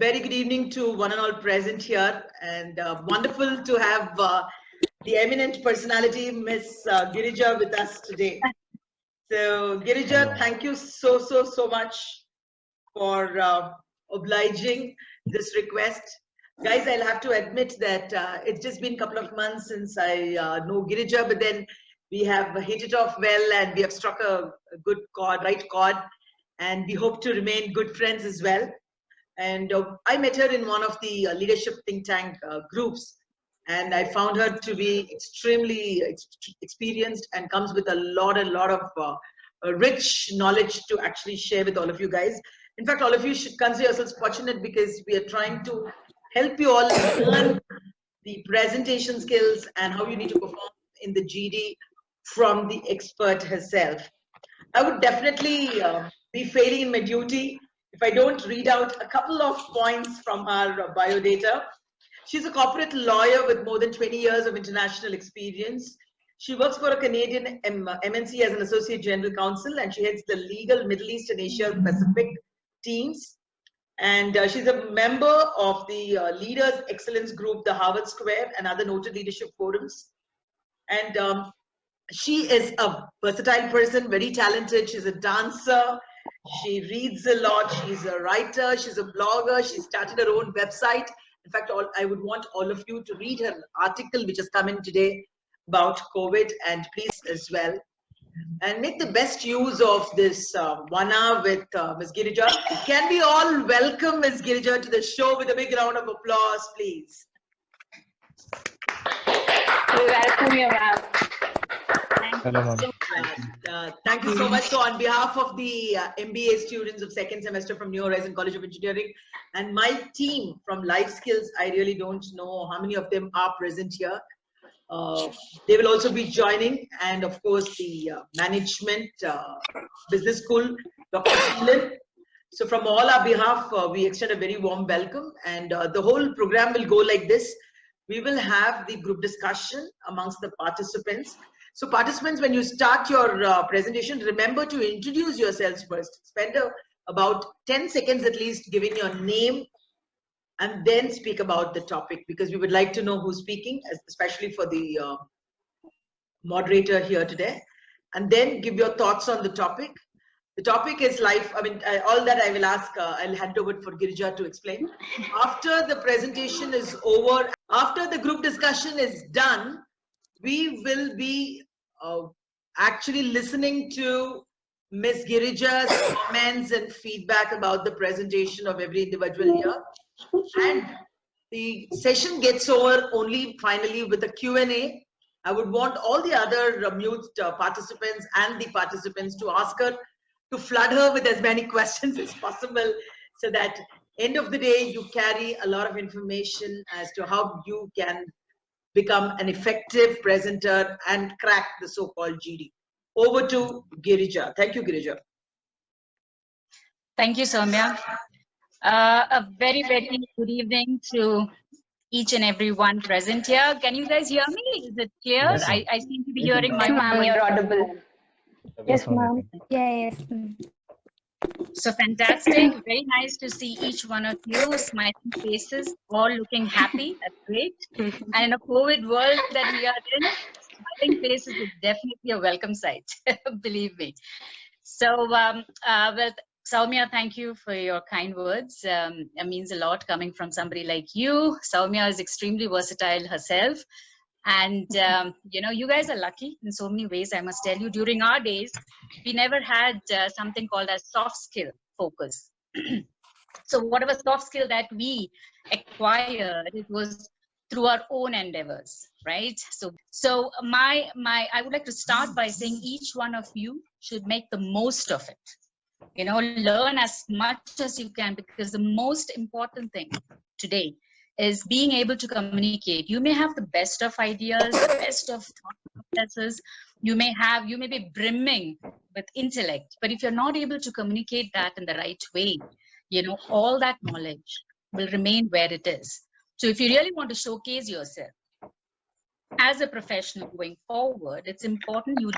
very good evening to one and all present here, and wonderful to have the eminent personality, Miss Girija, with us today. So, Girija, thank you so much for obliging this request. Guys, I'll have to admit that it's just been a couple of months since I know Girija, but then we have hit it off well and we have struck a good chord, right chord, and we hope to remain good friends as well. And I met her in one of the leadership think tank groups, and I found her to be extremely experienced and comes with a lot of rich knowledge to actually share with all of you guys. In fact, all of you should consider yourselves fortunate because we are trying to help you all learn the presentation skills and how you need to perform in the GD from the expert herself. I would definitely be failing in my duty if I don't read out a couple of points from her biodata. She's a corporate lawyer with more than 20 years of international experience. She works for a Canadian MNC as an associate general counsel, and she heads the legal Middle East and Asia Pacific teams. And she's a member of the Leaders Excellence Group, the Harvard Square, and other noted leadership forums. And she is a versatile person, very talented. She's a dancer. She reads a lot. She's a writer. She's a blogger. She started her own website. In fact, I would want all of you to read her article, which has come in today about COVID, and please as well. And make the best use of this 1 hour with Ms. Girija. Can we all welcome Ms. Girija to the show with a big round of applause, please? We welcome you, ma'am. Thank you so much. So on behalf of the MBA students of second semester from New Horizon College of Engineering and my team from Life Skills, I really don't know how many of them are present here. They will also be joining, and of course the management business school, Dr. Sheelan. So from all our behalf, we extend a very warm welcome, and the whole program will go like this. We will have the group discussion amongst the participants. So participants, when you start your presentation, remember to introduce yourselves first. Spend about 10 seconds at least giving your name and then speak about the topic, because we would like to know who's speaking, especially for the moderator here today. And then give your thoughts on the topic. The topic is life. I mean, all that I will ask, I'll hand over for Girija to explain. After the presentation is over, after the group discussion is done, we will be actually listening to Ms. Girija's comments and feedback about the presentation of every individual here. And the session gets over only finally with a Q&A. I would want all the other mute participants and the participants to ask her, to flood her with as many questions as possible, so that end of the day you carry a lot of information as to how you can become an effective presenter and crack the so-called GD. Over to Girija. Thank you, Girija. Thank you, Soumya. A very good evening to each and every one present here. Can you guys hear me? Is it clear? Yes, I seem to be hearing my ma'am, you're audible. Yes, ma'am. Yes. So fantastic. Very nice to see each one of you, smiling faces, all looking happy. That's great. And in a COVID world that we are in, smiling faces is definitely a welcome sight, believe me. So, well, Soumya, thank you for your kind words. It means a lot coming from somebody like you. Soumya is extremely versatile herself. And, you know, you guys are lucky in so many ways, I must tell you. During our days, we never had something called a soft skill focus. So whatever soft skill that we acquired, it was through our own endeavors, right? So I would like to start by saying each one of you should make the most of it. You know, learn as much as you can, because the most important thing today is being able to communicate. You may have the best of ideas, the best of thought processes. You may be brimming with intellect, but if you're not able to communicate that in the right way, you know, all that knowledge will remain where it is. So if you really want to showcase yourself, as a professional going forward, it's important you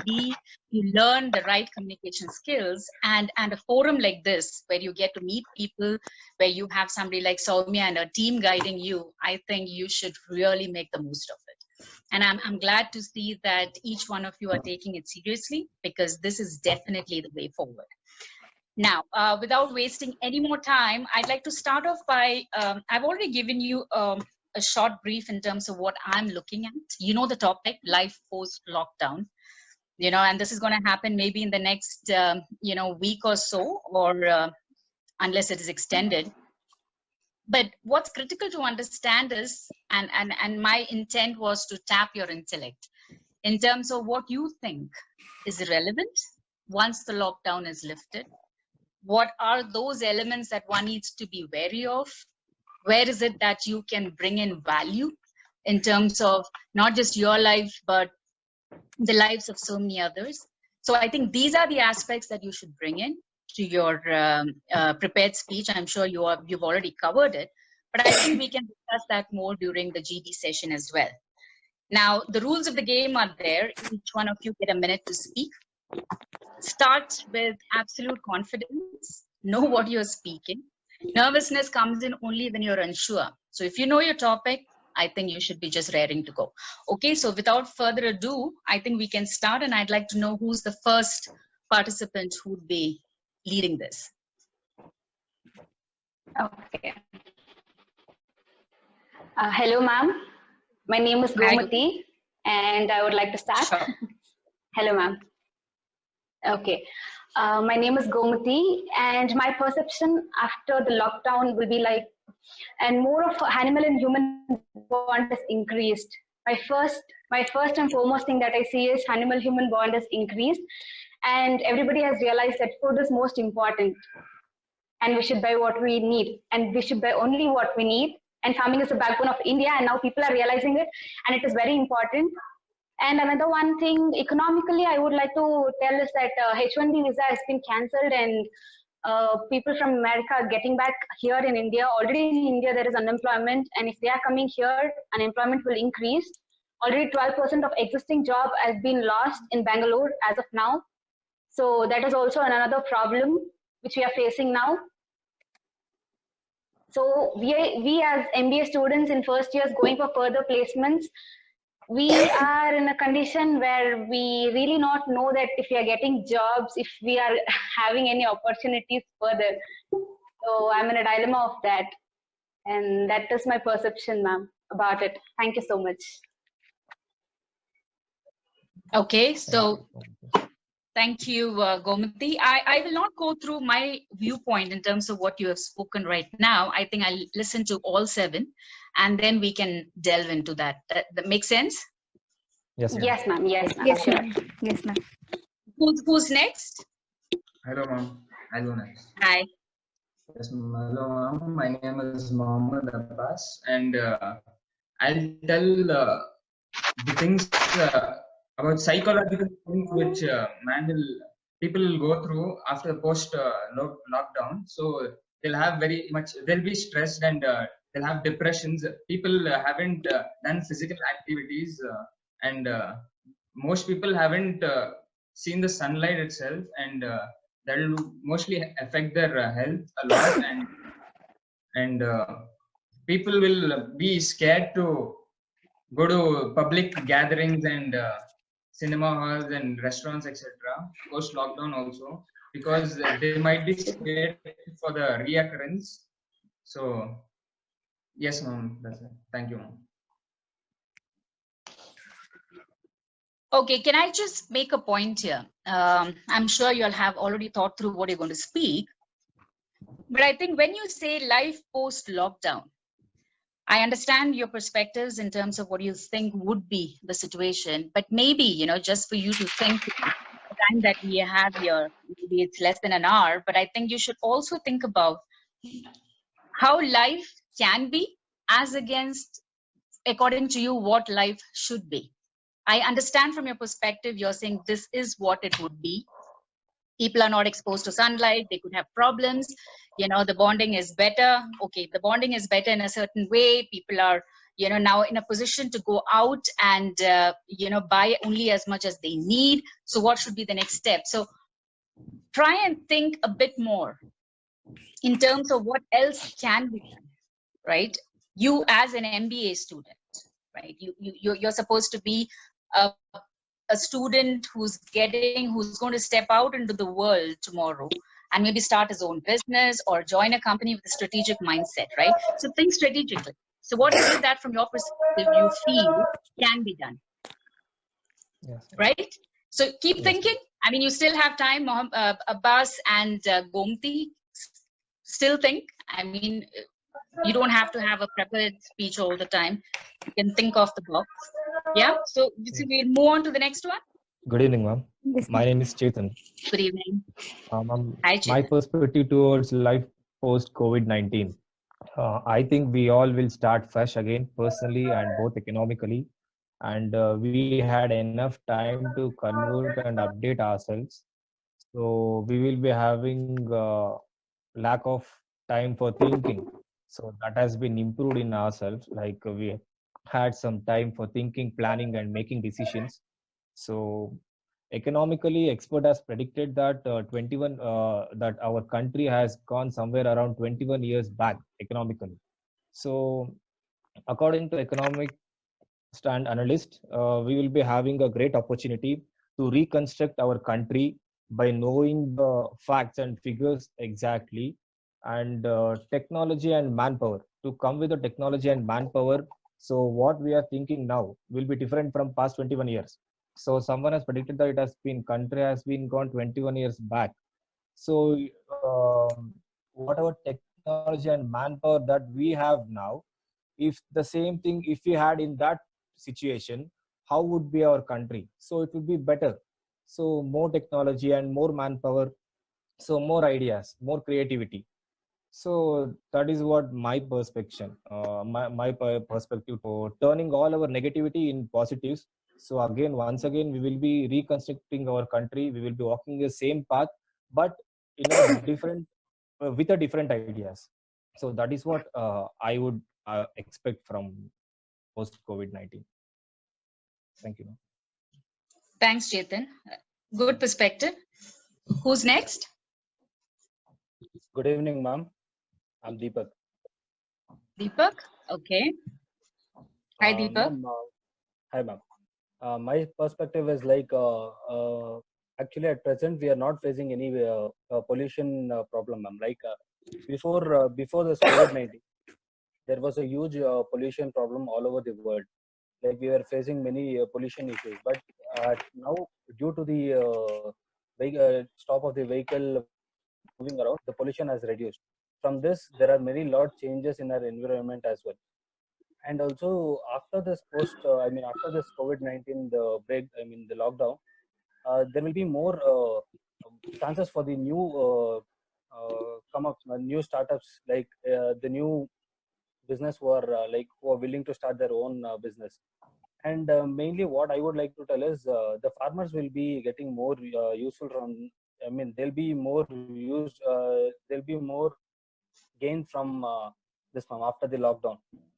learn the right communication skills, and a forum like this where you get to meet people, where you have somebody like Soumya and a team guiding you, I think you should really make the most of it. And I'm glad to see that each one of you are taking it seriously, because this is definitely the way forward. Now, without wasting any more time, I'd like to start off by, I've already given you a short brief in terms of what I'm looking at. You know the topic, life post-lockdown, and this is going to happen maybe in the next, week or so, or unless it is extended. But what's critical to understand is, and my intent was to tap your intellect in terms of what you think is relevant once the lockdown is lifted. What are those elements that one needs to be wary of? Where is it that you can bring in value in terms of not just your life, but the lives of so many others? So I think these are the aspects that you should bring in to your prepared speech. I'm sure you've already covered it, but I think we can discuss that more during the GD session as well. Now, the rules of the game are there. Each one of you get a minute to speak. Start with absolute confidence. Know what you're speaking. Nervousness comes in only when you're unsure. So if you know your topic, I think you should be just raring to go. Okay, so without further ado, I think we can start, and I'd like to know who's the first participant who would be leading this. Okay. Hello, ma'am. My name is Gomati, and I would like to start. Sure. Hello, ma'am. Okay. My name is Gomati, and my perception after the lockdown will be like, and more of animal and human bond is increased. My first and foremost thing that I see is animal-human bond is increased, and everybody has realized that food is most important, and we should buy what we need, and we should buy only what we need. And farming is the backbone of India, and now people are realizing it, and it is very important. And another one thing, economically, I would like to tell is that H-1B visa has been cancelled, and people from America are getting back here in India. Already in India, there is unemployment, and if they are coming here, unemployment will increase. Already 12% of existing job has been lost in Bangalore as of now. So that is also another problem which we are facing now. So we as MBA students in first years going for further placements, we are in a condition where we really not know that if we are getting jobs, if we are having any opportunities further. So I'm in a dilemma of that. And that is my perception, ma'am, about it. Thank you so much. Okay, so thank you, Gomati. I will not go through my viewpoint in terms of what you have spoken right now. I think I'll listen to all 7, and then we can delve into that. That makes sense? Yes, ma'am. Yes, ma'am. Yes, ma'am. Yes, Sure. ma'am. Yes, ma'am. Who's next? Hello, ma'am. I'll go next. Hi. Yes, ma'am. Hello, ma'am. My name is Mohammed Abbas, and I'll tell the things about psychological things which people will go through after post lockdown. So they'll have they'll be stressed, and they'll have depressions. People haven't done physical activities, and most people haven't seen the sunlight itself, and that will mostly affect their health a lot, and people will be scared to go to public gatherings and cinema halls and restaurants, etc. post lockdown also, because they might be scared for the reoccurrence. So yes, ma'am, that's it. Thank you, ma'am. Okay, can I just make a point here? I'm sure you'll have already thought through what you're going to speak, but I think when you say life post lockdown, I understand your perspectives in terms of what you think would be the situation, but maybe, just for you to think the time that we have here, maybe it's less than an hour, but I think you should also think about how life can be as against, according to you, what life should be. I understand from your perspective, you're saying this is what it would be. People are not exposed to sunlight, they could have problems, the bonding is better. Okay, the bonding is better in a certain way. People are, now in a position to go out and buy only as much as they need. So what should be the next step? So try and think a bit more in terms of what else can be done, right? You as an MBA student, right? You're supposed to be a student who's going to step out into the world tomorrow and maybe start his own business or join a company with a strategic mindset, right? So think strategically. So what is it that from your perspective you feel can be done? Yes. Right? So keep Yes. thinking. I mean, you still have time, Abbas and Gomti. Still think. I mean, you don't have to have a prepared speech all the time. You can think off the box. Yeah. So we'll move on to the next one. Good evening, ma'am. Yes, My name is Chetan. Good evening. Ma'am, Hi, my Chetan. perspective towards life post COVID-19. I think we all will start fresh again, personally and both economically. And we had enough time to convert and update ourselves. So we will be having lack of time for thinking. So that has been improved in ourselves. Like we had some time for thinking, planning, and making decisions. So economically, expert has predicted that 21 that our country has gone somewhere around 21 years back economically. So according to economic stand analyst, we will be having a great opportunity to reconstruct our country by knowing the facts and figures exactly, and technology and manpower to come with the technology and manpower. So what we are thinking now will be different from past 21 years. So someone has predicted that it has been country has been gone 21 years back. So whatever technology and manpower that we have now, if the same thing if we had in that situation, how would be our country? So it would be better. So more technology and more manpower, so more ideas, more creativity. So that is what my perspective, perspective for turning all our negativity in positives. So again, once again, we will be reconstructing our country. We will be walking the same path, but in a different, with a different ideas. So that is what I would expect from post COVID-19. Thank you. Thanks, Chetan. Good perspective. Who's next? Good evening, ma'am. I'm Deepak. Deepak? Okay. Hi, Deepak. Hi, ma'am. My perspective is like, actually at present, we are not facing any pollution problem, ma'am. Like before this COVID-19, there was a huge pollution problem all over the world. Like we were facing many pollution issues, but now due to the stop of the vehicle moving around, the pollution has reduced. From this, there are many lot changes in our environment as well. And also after this after this COVID-19, the lockdown, there will be more chances for the new new startups, like the new business who are willing to start their own business. And mainly what I would like to tell is the farmers will be getting more useful from, they'll be more used, there'll be more gain from this one after the lockdown.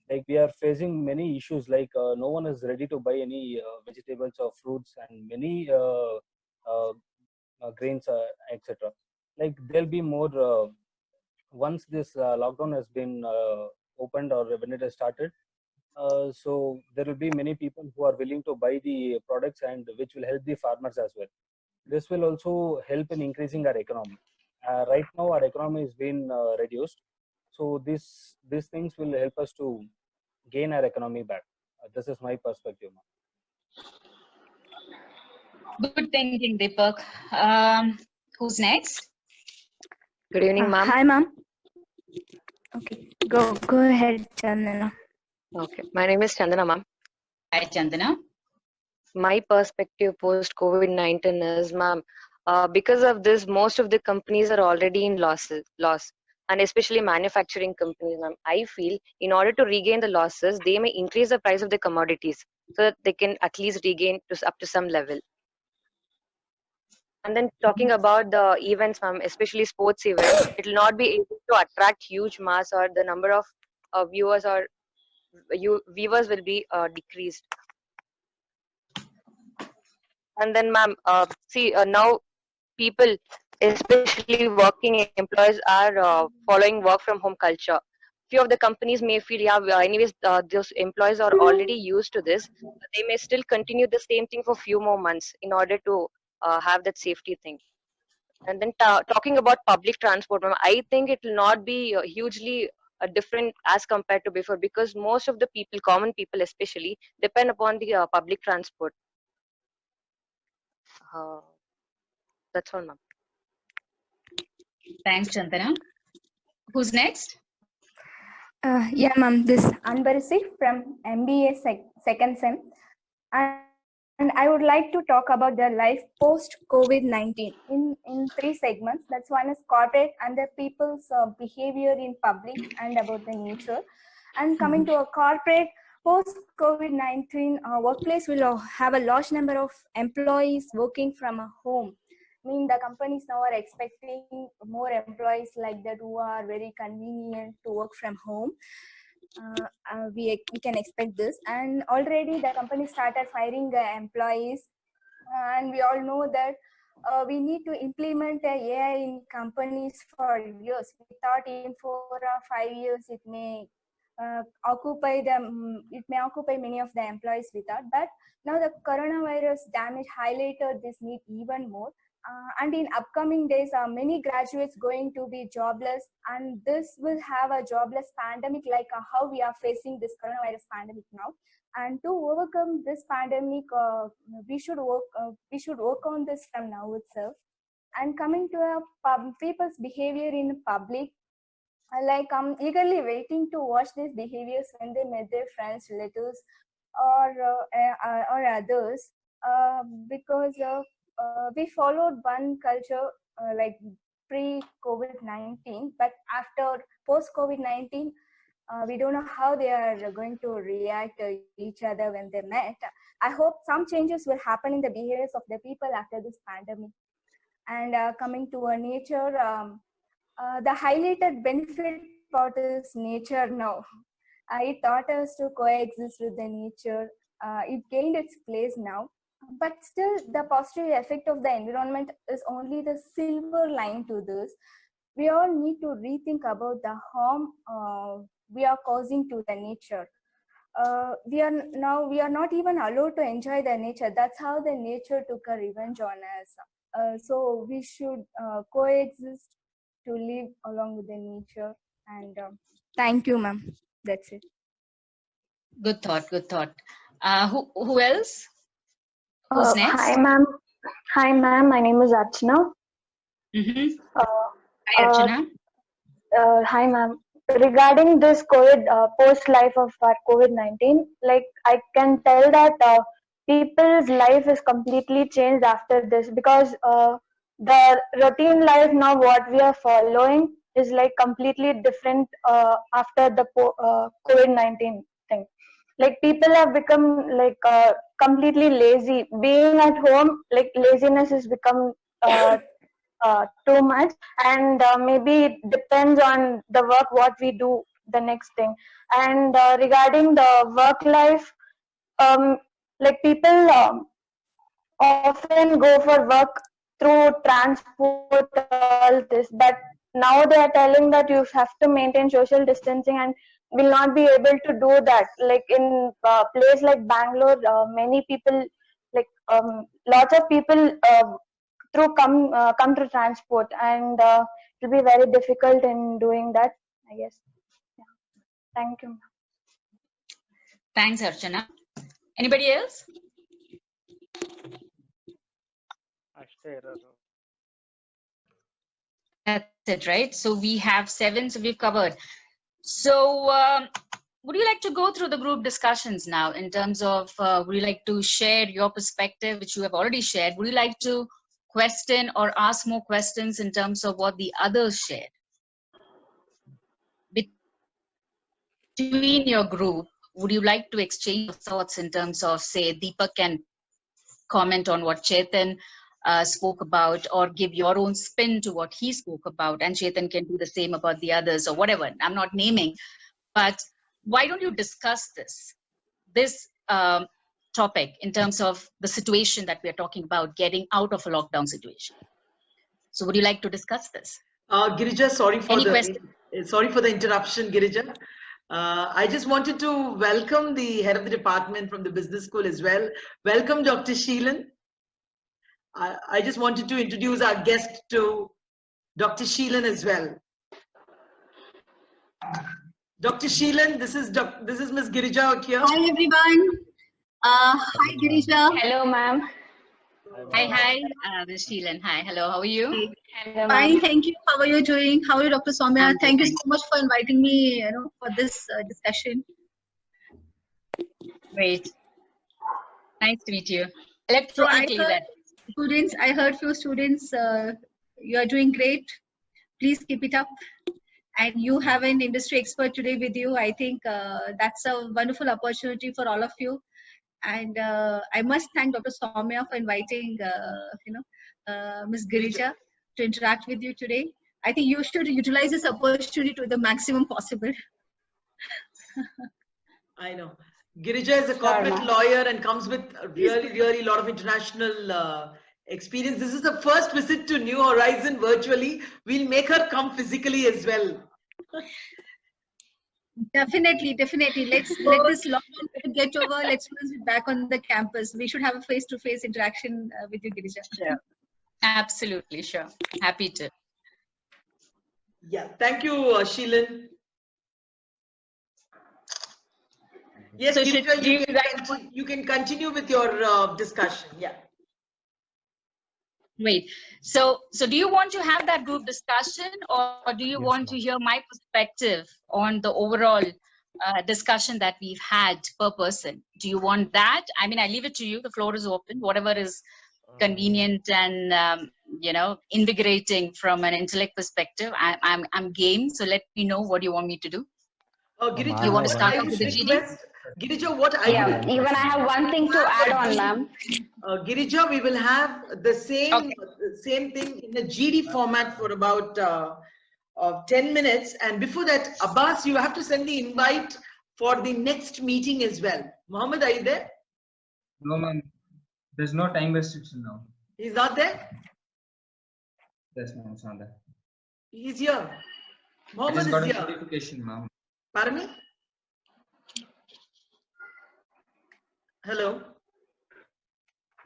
Like we are facing many issues, like no one is ready to buy any vegetables or fruits and many grains, etc. Like there'll be more once this lockdown has been opened, or when it has started. So there will be many people who are willing to buy the products, and which will help the farmers as well. This will also help in increasing our economy. Right now, our economy is being reduced. So these things will help us to gain our economy back. This is my perspective. Good thinking, Deepak. Who's next? Good evening, ma'am. Hi, ma'am. Okay, go ahead, Chandana. Okay, my name is Chandana, ma'am. Hi, Chandana. My perspective post COVID-19 is, ma'am, because of this, most of the companies are already in loss, and especially manufacturing companies, ma'am. I feel in order to regain the losses, they may increase the price of the commodities so that they can at least regain up to some level. And then talking about the events, ma'am, especially sports events, it will not be able to attract huge mass, or the number of viewers or viewers will be decreased. And then, ma'am, see, now people, especially working employees, are following work from home culture. Few of the companies may feel, yeah, anyways, those employees are already used to this. They may still continue the same thing for few more months in order to have that safety thing. And then talking about public transport, ma'am, I think it will not be hugely different as compared to before, because most of the people, common people especially, depend upon the public transport. Uh, that's all, ma'am. Thanks, Chandana. Who's next? Yeah, ma'am. This Anbarasi from MBA second sem, and I would like to talk about the life post COVID-19 in three segments. That's one is corporate and the people's behavior in public and about the nature. And coming to a corporate post COVID-19 workplace will have a large number of employees working from a home. I mean, the companies now are expecting more employees like that who are very convenient to work from home. We can expect this, and already the company started firing employees, and we all know that we need to implement AI in companies for years. We thought in 4 or 5 years it may occupy them. It may occupy many of the employees we thought, but now the coronavirus damage highlighted this need even more. And in upcoming days, many graduates going to be jobless, and this will have a jobless pandemic like how we are facing this coronavirus pandemic now. And to overcome this pandemic, we should work on this from now itself. And coming to people's behavior in public, like I'm eagerly waiting to watch these behaviors when they met their friends, relatives, or others, because we followed one culture like pre-COVID-19, but after post-COVID-19, we don't know how they are going to react to each other when they met. I hope some changes will happen in the behaviors of the people after this pandemic. And coming to nature, the highlighted benefit part is nature now. It taught us to coexist with the nature. It gained its place now. But still, the positive effect of the environment is only the silver line to this. We all need to rethink about the harm we are causing to the nature. We are not even allowed to enjoy the nature. That's how the nature took a revenge on us. So we should coexist to live along with the nature. And thank you, ma'am. That's it. Good thought. Good thought. Who else? Who's next? Hi, ma'am. Hi, ma'am. My name is Archana. Mm-hmm. Hi, Archana. Hi, ma'am. Regarding this post life of COVID-19, like I can tell that people's life is completely changed after this, because the routine life now what we are following is like completely different after the COVID-19 thing. Like people have become like completely lazy. Being at home, like laziness has become too much, and maybe it depends on the work what we do the next thing. And regarding the work life, like people often go for work through transport, all this, but now they are telling that you have to maintain social distancing and will not be able to do that. Like in a place like Bangalore, many people, like lots of people come to transport, and it will be very difficult in doing that, I guess. Yeah. Thank you. Thanks, Archana. Anybody else? That's it, right? So we have 7, so we've covered. So would you like to go through the group discussions now in terms of, would you like to share your perspective, which you have already shared? Would you like to question or ask more questions in terms of what the others shared? Between your group, would you like to exchange thoughts in terms of, say, Deepak can comment on what Chetan spoke about, or give your own spin to what he spoke about, and Chetan can do the same about the others, or whatever. I'm not naming, but why don't you discuss this topic in terms of the situation that we are talking about, getting out of a lockdown situation? So would you like to discuss this? Girija, sorry for Any questions? sorry for the interruption, Girija. I just wanted to welcome the head of the department from the business school as well. Welcome, Dr. Sheelan. I just wanted to introduce our guest to Dr. Sheelan as well. Dr. Sheelan, this is Ms. Girija here. Hi everyone. Hi Girija. Hello, ma'am. Hi, Ms. Sheelan. Hi, hello. How are you? Hello, Fine, ma'am. thank you. How are you doing? How are you, Dr. Soumya? I'm good, Thank you thank so much for inviting me, for this discussion. Great. Nice to meet you. So Electronically, that. I heard few students, you are doing great. Please keep it up. And you have an industry expert today with you. I think that's a wonderful opportunity for all of you. And I must thank Dr. Soumya for inviting, Ms. Girija to interact with you today. I think you should utilize this opportunity to the maximum possible. I know. Girija is a corporate lawyer and comes with a really lot of international experience. This is the first visit to New Horizon virtually. We'll make her come physically as well. Definitely. Let's let this lockdown get over. Let's put it back on the campus. We should have a face-to-face interaction with you, Girija. Sure. Absolutely, sure. Happy to. Yeah, thank you, Sheelan. Yes, So Girija, you can continue with your discussion. Yeah. Wait. So do you want to have that group discussion, or do you want to hear my perspective on the overall discussion that we've had per person? Do you want that? I mean, I leave it to you. The floor is open. Whatever is convenient and invigorating from an intellect perspective, I'm game. So let me know what you want me to do. Girija, you want to start off with the GD? Girija, what I Yeah, even I have one thing to add on, ma'am. Girija, we will have the same thing in a GD format for about 10 minutes. And before that, Abbas, you have to send the invite for the next meeting as well. Mohammed, are you there? No, ma'am. There's no time restriction now. He's not there? Yes, ma'am. It's not there. He's here. I Mohammed just got is a here. notification, ma'am. Pardon me? Hello?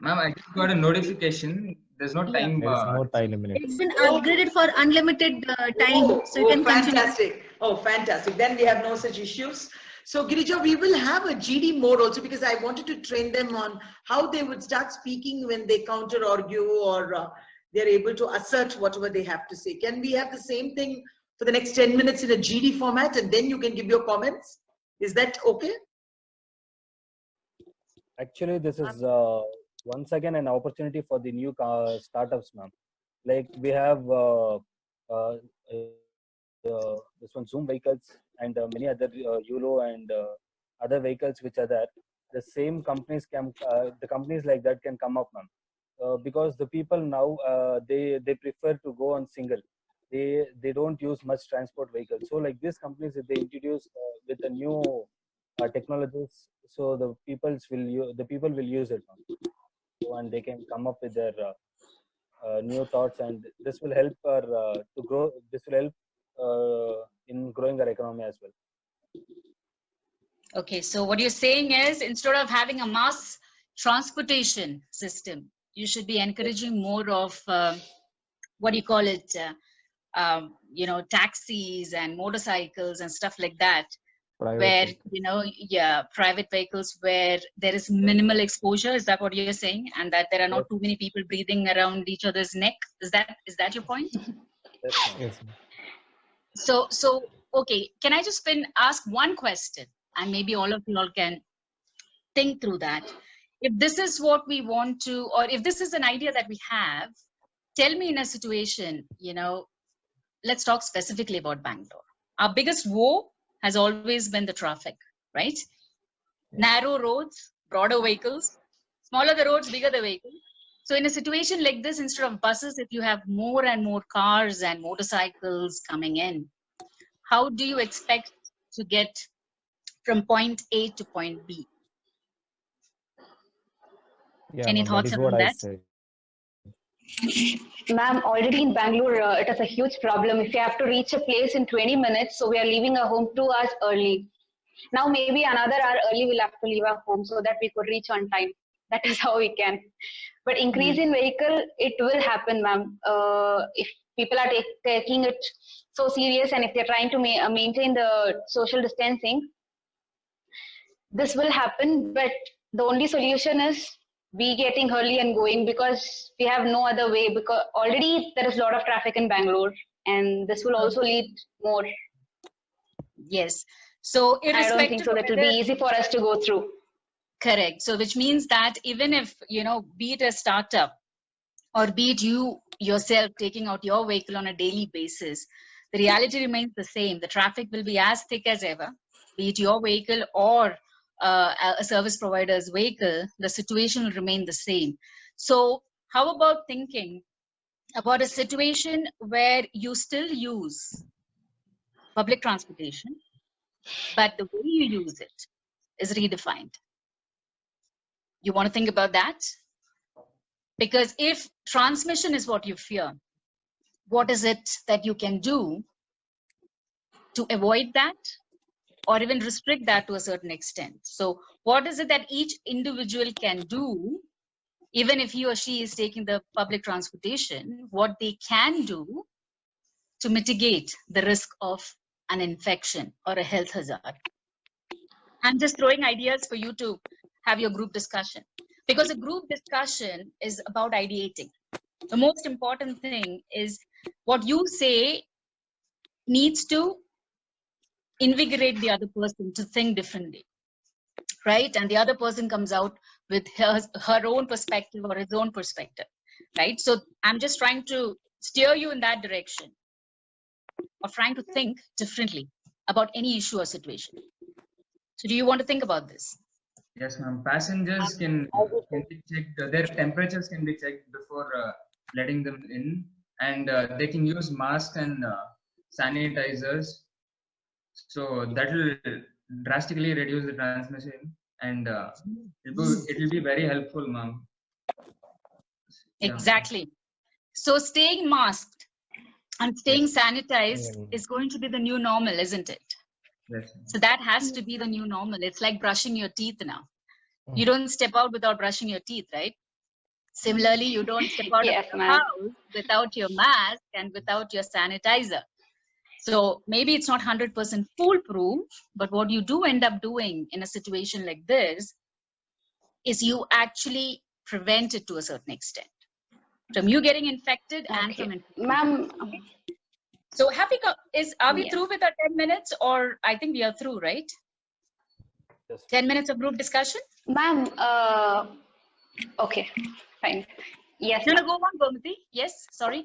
Ma'am, I just got a notification. There's no time. There is no time limit. It's been upgraded for unlimited time, so you can continue. Fantastic. Oh, fantastic. Then we have no such issues. So, Girija, we will have a GD mode also because I wanted to train them on how they would start speaking when they counter argue or they're able to assert whatever they have to say. Can we have the same thing for the next 10 minutes in a GD format and then you can give your comments? Is that okay? Actually, this is once again an opportunity for the new startups, ma'am. Like we have this one Zoom vehicles and many other Yulo and other vehicles which are there. The same companies can, the companies like that can come up, ma'am. Because the people now they prefer to go on single. They don't use much transport vehicles. So like these companies, if they introduce with the new technologies, so the people will use it, ma'am. So, and they can come up with their new thoughts, and this will help to grow. This will help in growing our economy as well. Okay, so what you're saying is instead of having a mass transportation system, you should be encouraging more of what do you call it? Taxis and motorcycles and stuff like that. Private where private vehicles where there is minimal exposure. Is that what you're saying? And that there are not too many people breathing around each other's neck. Is that your point? Yes. So okay, can I just ask one question, and maybe all of you all can think through that. If this is what we want to, or if this is an idea that we have, tell me in a situation, let's talk specifically about Bangalore. Our biggest woe has always been the traffic, right? Narrow roads, broader vehicles, smaller the roads, bigger the vehicles. So in a situation like this, instead of buses, if you have more and more cars and motorcycles coming in, how do you expect to get from point A to point B. Yeah, Any ma'am, that thoughts is on what I that? said. Ma'am, already in Bangalore, it is a huge problem. If you have to reach a place in 20 minutes, so we are leaving our home 2 hours early. Now maybe another hour early we'll have to leave our home so that we could reach on time. That is how we can. But increase in vehicle, it will happen, ma'am. If people are taking it so serious and if they're trying to maintain the social distancing, this will happen. But the only solution is we getting early and going, because we have no other way, because already there is a lot of traffic in Bangalore and this will also lead more. Yes. So I don't think irrespective so of that will be whether, easy for us to go through. correct. So which means that even if, be it a startup or be it you yourself taking out your vehicle on a daily basis, the reality remains the same. The traffic will be as thick as ever, be it your vehicle or a service provider's vehicle, the situation will remain the same. So how about thinking about a situation where you still use public transportation, but the way you use it is redefined? You want to think about that? Because if transmission is what you fear, what is it that you can do to avoid that or even restrict that to a certain extent? So what is it that each individual can do, even if he or she is taking the public transportation, what they can do to mitigate the risk of an infection or a health hazard? I'm just throwing ideas for you to have your group discussion, because a group discussion is about ideating. The most important thing is what you say needs to invigorate the other person to think differently, right? And the other person comes out with her own perspective or his own perspective, right? So I'm just trying to steer you in that direction of trying to think differently about any issue or situation. So do you want to think about this? Yes, ma'am. Passengers can be checked. Their temperatures can be checked before letting them in, and they can use masks and sanitizers. So that will drastically reduce the transmission, and it will be very helpful, ma'am. Yeah. Exactly. So staying masked and staying sanitized Yeah. is going to be the new normal, isn't it? Yes. So that has to be the new normal. It's like brushing your teeth now. You don't step out without brushing your teeth, right? Similarly, you don't step out Yes, of the ma'am. house without your mask and without your sanitizer. So maybe it's not 100% foolproof, but what you do end up doing in a situation like this is you actually prevent it to a certain extent from you getting infected and from infecting. Ma'am, So are we yes. through with our 10 minutes, or I think we are through, right? Yes. 10 minutes of group discussion? Ma'am, okay, fine. Yes, No, ma'am. go on, Gomati. Yes, sorry.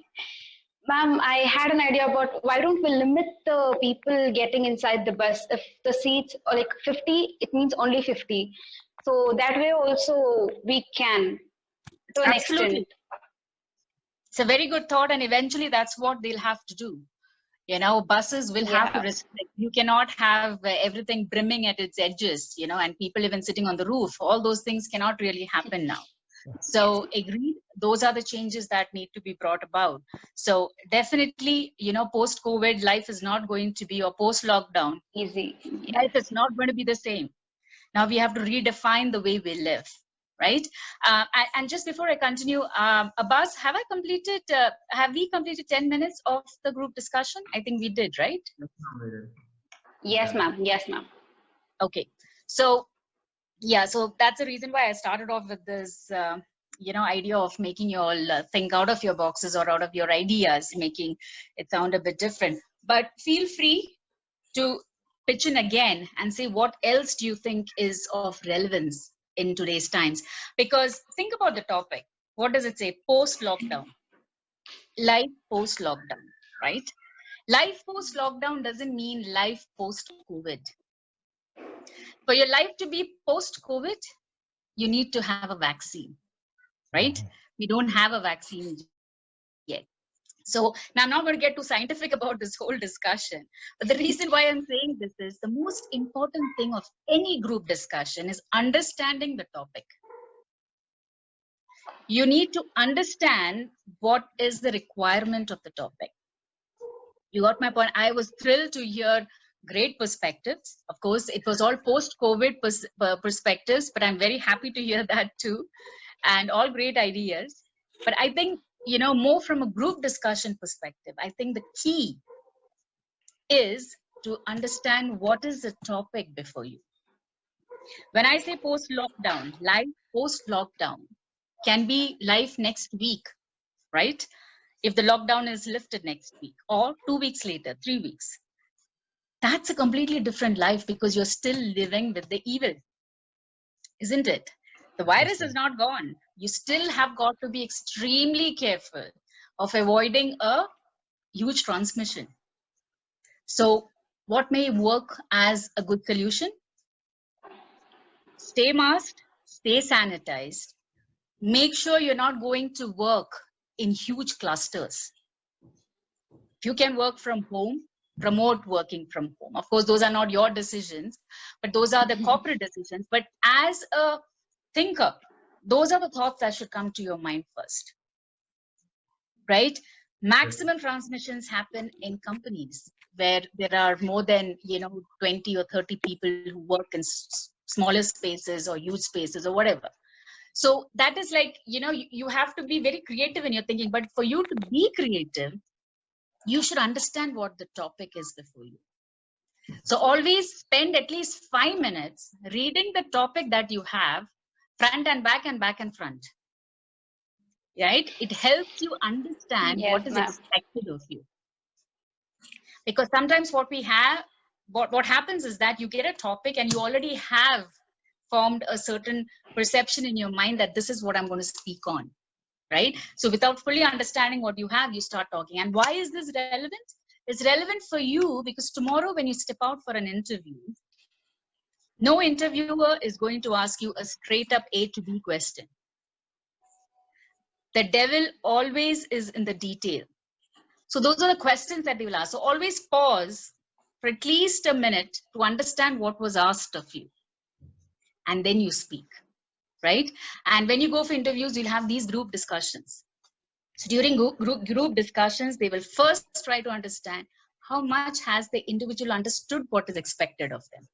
Ma'am, I had an idea about why don't we limit the people getting inside the bus? If the seats are like 50, it means only 50. So that way also we can, to an Absolutely. extent. It's a very good thought, and eventually that's what they'll have to do. Buses will have to restrict. You cannot have everything brimming at its edges, and people even sitting on the roof. All those things cannot really happen now. So agreed, those are the changes that need to be brought about. So definitely, post-COVID, life is not going to be, or post-lockdown, Easy. life is not going to be the same. Now we have to redefine the way we live, right? And just before I continue, Abbas, have we completed 10 minutes of the group discussion? I think we did, right? Yes, ma'am. Yes, ma'am. Okay. So, yeah, so that's the reason why I started off with this, idea of making you all think out of your boxes or out of your ideas, making it sound a bit different. But feel free to pitch in again and say what else do you think is of relevance in today's times. Because think about the topic. What does it say? Post-lockdown. Life post-lockdown, right? Life post-lockdown doesn't mean life post-COVID. For your life to be post-COVID, you need to have a vaccine, right? We don't have a vaccine yet. So now I'm not going to get too scientific about this whole discussion, but the reason why I'm saying this is the most important thing of any group discussion is understanding the topic. You need to understand what is the requirement of the topic. You got my point. I was thrilled to hear great perspectives. Of course, it was all post-COVID perspectives, but I'm very happy to hear that too, and all great ideas. But I think, you know, more from a group discussion perspective, I think the key is to understand what is the topic before you. When I say post-lockdown, life post-lockdown can be life next week, right? If the lockdown is lifted next week, or 2 weeks later, 3 weeks. That's a completely different life because you're still living with the evil, isn't it? The virus is not gone. You still have got to be extremely careful of avoiding a huge transmission. So what may work as a good solution? Stay masked, stay sanitized. Make sure you're not going to work in huge clusters. If you can work from home, promote working from home. Of course, those are not your decisions, but those are the corporate decisions. But as a thinker, those are the thoughts that should come to your mind first, right? Maximum transmissions happen in companies where there are more than 20 or 30 people who work in smaller spaces or huge spaces or whatever. So that is like, you have to be very creative in your thinking. But for you to be creative, you should understand what the topic is before you. So always spend at least 5 minutes reading the topic that you have, front and back and front. Right? It helps you understand what is expected of you. Because sometimes what happens is that you get a topic and you already have formed a certain perception in your mind that this is what I'm going to speak on. Right? So without fully understanding what you have, you start talking. And why is this relevant? It's relevant for you because tomorrow when you step out for an interview, no interviewer is going to ask you a straight up A to B question. The devil always is in the detail. So those are the questions that they will ask. So always pause for at least a minute to understand what was asked of you. And then you speak. Right? And when you go for interviews, you'll have these group discussions. So during group discussions, they will first try to understand how much has the individual understood what is expected of them.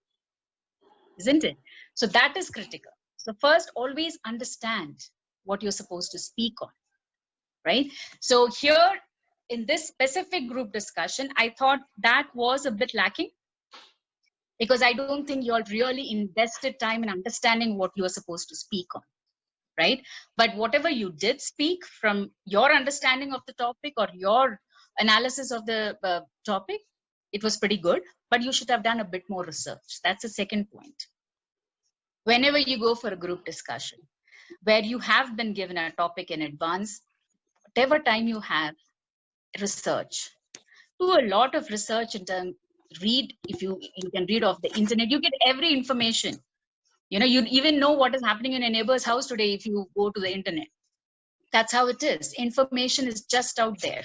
Isn't it? So that is critical. So first, always understand what you're supposed to speak on. Right? So here in this specific group discussion, I thought that was a bit lacking. Because I don't think you all really invested time in understanding what you are supposed to speak on, right? But whatever you did speak from your understanding of the topic or your analysis of the topic, it was pretty good, but you should have done a bit more research. That's the second point. Whenever you go for a group discussion, where you have been given a topic in advance, whatever time you have, research. Do a lot of research in terms. Read, if you can read off the internet, you get every information. You even know what is happening in a neighbor's house today if you go to the internet. That's how it is. Information is just out there.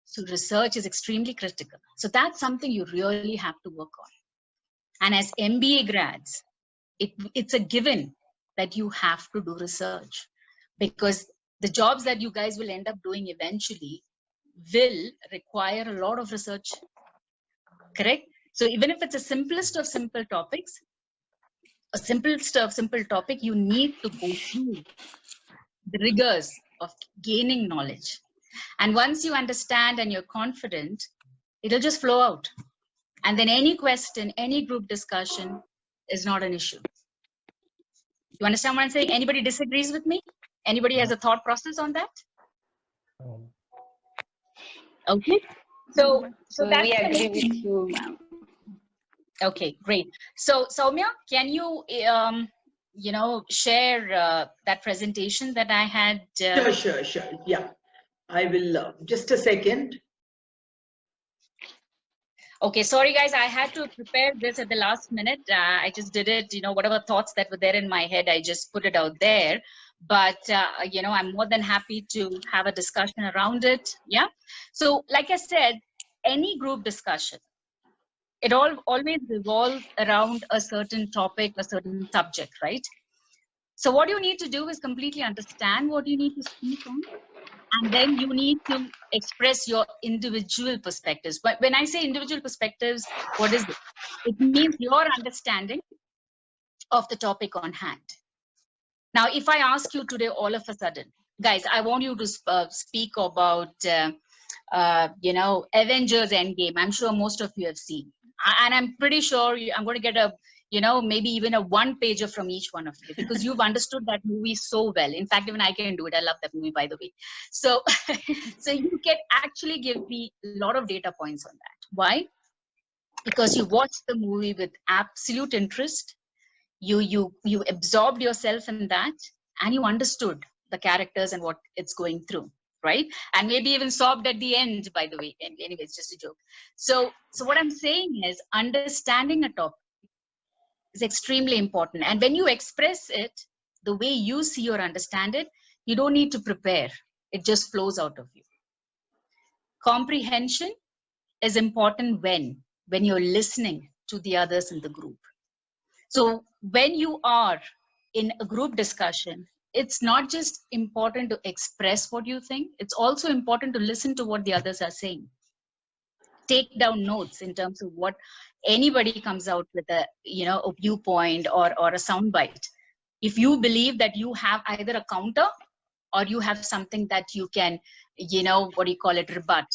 So research is extremely critical. So that's something you really have to work on. And as MBA grads, it's a given that you have to do research because the jobs that you guys will end up doing eventually will require a lot of research. Correct? So even if it's the simplest of simple topics, a simplest of simple topic, you need to go through the rigors of gaining knowledge. And once you understand and you're confident, it'll just flow out. And then any question, any group discussion is not an issue. You understand what I'm saying? Anybody disagrees with me? Anybody has a thought process on that? Okay. So that's we agree with you, ma'am. Okay, great. So Soumya, can you share that presentation that I had? Sure. Yeah, I will. Just a second. Okay, sorry guys, I had to prepare this at the last minute. I just did it, whatever thoughts that were there in my head, I just put it out there. but you know, I'm more than happy to have a discussion around it. Yeah. So like I said, any group discussion, it always revolves around a certain topic, a certain subject, right? So what you need to do is completely understand what you need to speak on, and then you need to express your individual perspectives. But when I say individual perspectives, what is it? It means your understanding of the topic on hand. Now, if I ask you today, all of a sudden, guys, I want you to speak about, you know, Avengers Endgame. I'm sure most of you have seen. And I'm pretty sure I'm going to get a, you know, maybe even a one-pager from each one of you, because you've understood that movie so well. In fact, even I can do it. I love that movie, by the way. So, so you can actually give me a lot of data points on that. Why? Because you watched the movie with absolute interest. You absorbed yourself in that, and you understood the characters and what it's going through, right? And maybe even sobbed at the end, by the way. And anyway, it's just a joke. So what I'm saying is, understanding a topic is extremely important. And when you express it the way you see or understand it, you don't need to prepare. It just flows out of you. Comprehension is important when you're listening to the others in the group. So when you are in a group discussion, it's not just important to express what you think, it's also important to listen to what the others are saying. Take down notes in terms of what anybody comes out with, a, you know, a viewpoint or a soundbite. If you believe that you have either a counter or you have something that you can, you know, what do you call it, rebut,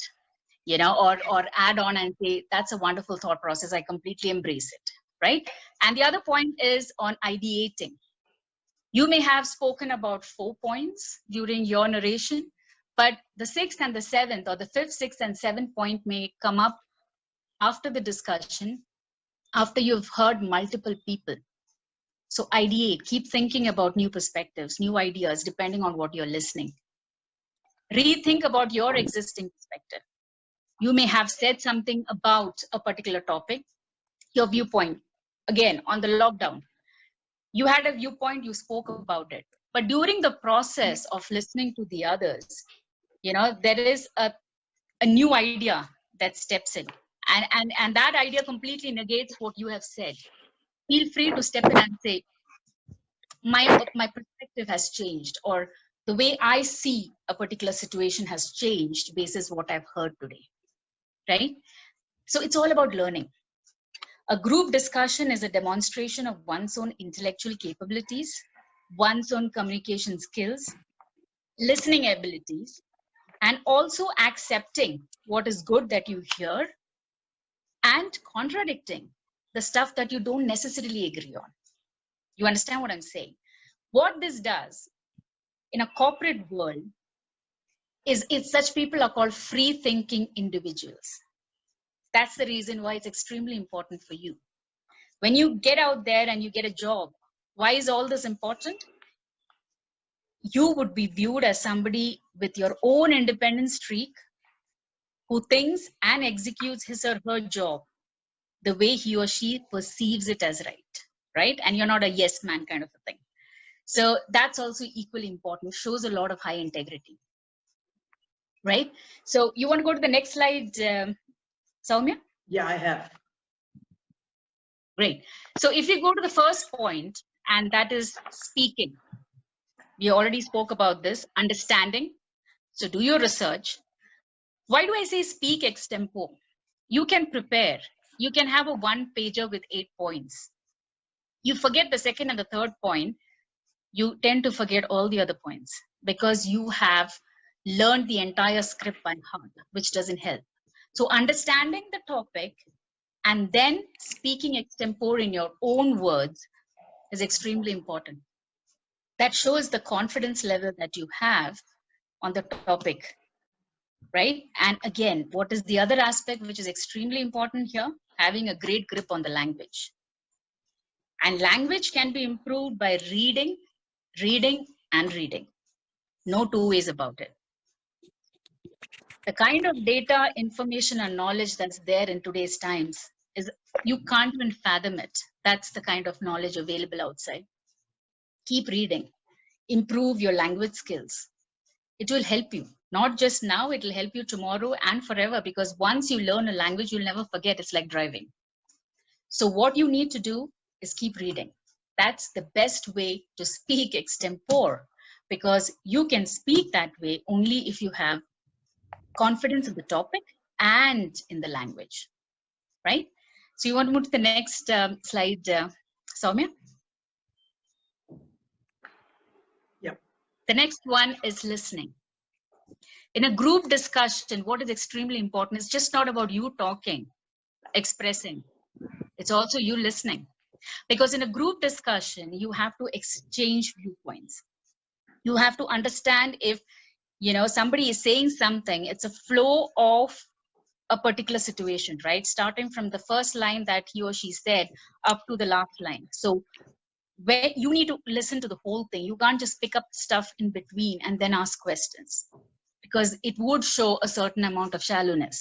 you know, or add on and say, that's a wonderful thought process, I completely embrace it, right? And the other point is on ideating. You may have spoken about 4 points during your narration, but the 6th and the 7th, or the 5th, 6th, and 7th point may come up after the discussion, after you've heard multiple people. So ideate, keep thinking about new perspectives, new ideas, depending on what you're listening. Rethink about your existing perspective. You may have said something about a particular topic, your viewpoint, again, on the lockdown. You had a viewpoint, you spoke about it. But during the process of listening to the others, you know, there is a new idea that steps in. And that idea completely negates what you have said. Feel free to step in and say, my perspective has changed, or the way I see a particular situation has changed basis what I've heard today, right? So it's all about learning. A group discussion is a demonstration of one's own intellectual capabilities, one's own communication skills, listening abilities, and also accepting what is good that you hear and contradicting the stuff that you don't necessarily agree on. You understand what I'm saying? What this does in a corporate world is such people are called free thinking individuals. That's the reason why it's extremely important for you. When you get out there and you get a job, why is all this important? You would be viewed as somebody with your own independent streak who thinks and executes his or her job the way he or she perceives it as right? And you're not a yes man kind of a thing. So that's also equally important, shows a lot of high integrity, right? So you want to go to the next slide, Soumya? Yeah, I have. Great. So if you go to the first point, and that is speaking. We already spoke about this, understanding. So do your research. Why do I say speak extempore? You can prepare. You can have a one-pager with 8 points. You forget the second and the third point, you tend to forget all the other points because you have learned the entire script by heart, which doesn't help. So understanding the topic and then speaking extempore in your own words is extremely important. That shows the confidence level that you have on the topic, right? And again, what is the other aspect which is extremely important here? Having a great grip on the language. And language can be improved by reading, reading, and reading. No two ways about it. The kind of data, information, and knowledge that's there in today's times is you can't even fathom it. That's the kind of knowledge available outside. Keep reading. improve your language skills. It will help you, not just now, it will help you tomorrow and forever, because once you learn a language, you'll never forget. It's like driving. So what you need to do is keep reading. That's the best way to speak extempore, because you can speak that way only if you have confidence in the topic and in the language, right? So you want to move to the next slide, Soumya? Yep. The next one is listening. In a group discussion, what is extremely important is just not about you talking, expressing. It's also you listening. Because in a group discussion, you have to exchange viewpoints. You have to understand if, you know, somebody is saying something, it's a flow of a particular situation, right? Starting from the first line that he or she said up to the last line. So where you need to listen to the whole thing. You can't just pick up stuff in between and then ask questions, because it would show a certain amount of shallowness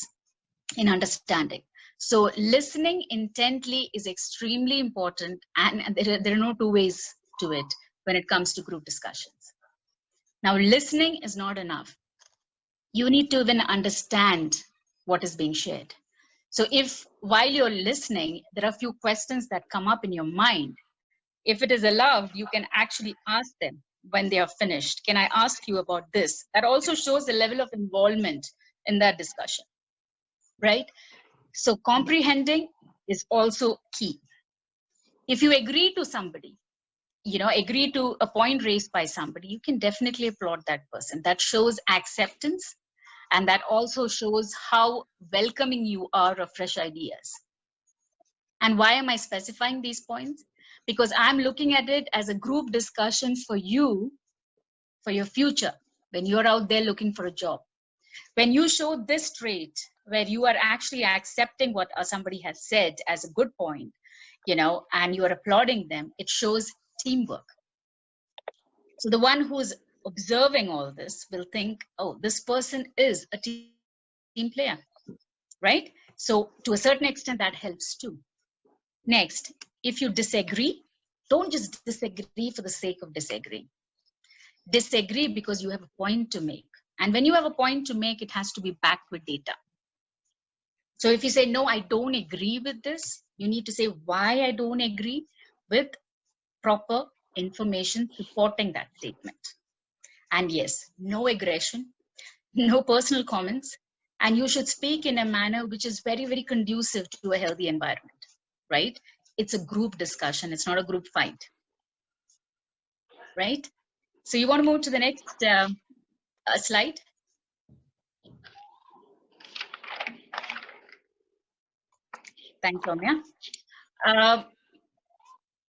in understanding. So listening intently is extremely important, and there are no two ways to it when it comes to group discussions. Now, listening is not enough. You need to even understand what is being shared. So if while you're listening, there are a few questions that come up in your mind, if it is allowed, you can actually ask them when they are finished. Can I ask you about this? That also shows the level of involvement in that discussion, right? So comprehending is also key. If you agree to somebody, you know, agree to a point raised by somebody, you can definitely applaud that person. That shows acceptance, and that also shows how welcoming you are of fresh ideas. And why am I specifying these points? Because I'm looking at it as a group discussion for you, for your future, when you're out there looking for a job. When you show this trait, where you are actually accepting what somebody has said as a good point, you know, and you are applauding them, it shows teamwork. So the one who's observing all this will think, oh, this person is a team player, right? So to a certain extent, that helps too. Next, if you disagree, don't just disagree for the sake of disagreeing. Disagree because you have a point to make. And when you have a point to make, it has to be backed with data. So if you say, no, I don't agree with this, you need to say why I don't agree, with proper information supporting that statement. And yes, no aggression, no personal comments, and you should speak in a manner which is very, very conducive to a healthy environment, right? It's a group discussion, it's not a group fight, right? So you want to move to the next slide? Thanks, Soumya.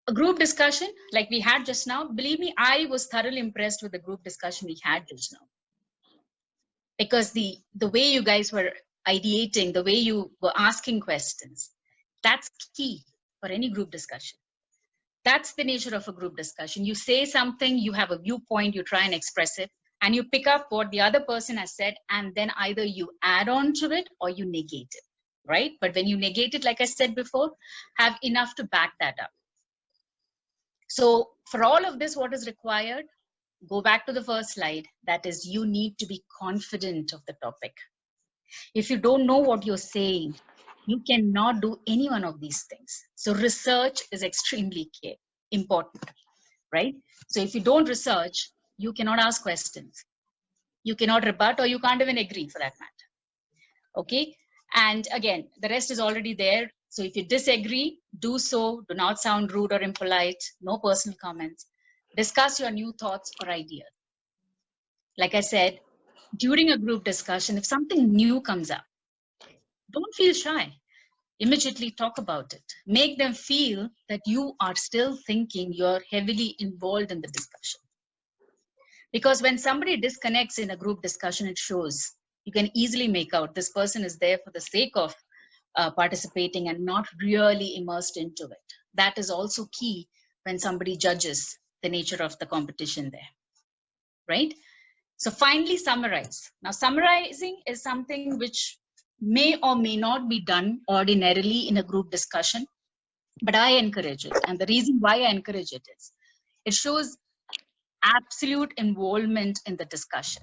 A group discussion like we had just now, believe me, I was thoroughly impressed with the group discussion we had just now. Because the way you guys were ideating, the way you were asking questions, that's key for any group discussion. That's the nature of a group discussion. You say something, you have a viewpoint, you try and express it, and you pick up what the other person has said, and then either you add on to it or you negate it, right? But when you negate it, like I said before, have enough to back that up. So for all of this, what is required? Go back to the first slide. That is, you need to be confident of the topic. If you don't know what you're saying, you cannot do any one of these things. So research is extremely important, right? So if you don't research, you cannot ask questions. You cannot rebut, or you can't even agree for that matter. Okay? And again, the rest is already there. So if you disagree, do so. Do not sound rude or impolite. No personal comments. Discuss your new thoughts or ideas. Like I said, during a group discussion, if something new comes up, don't feel shy. Immediately talk about it. Make them feel that you are still thinking, you're heavily involved in the discussion. Because when somebody disconnects in a group discussion, it shows. You can easily make out this person is there for the sake of participating and not really immersed into it. That is also key when somebody judges the nature of the competition there, right? So finally, summarize. Now, summarizing is something which may or may not be done ordinarily in a group discussion, but I encourage it. And the reason why I encourage it is, it shows absolute involvement in the discussion.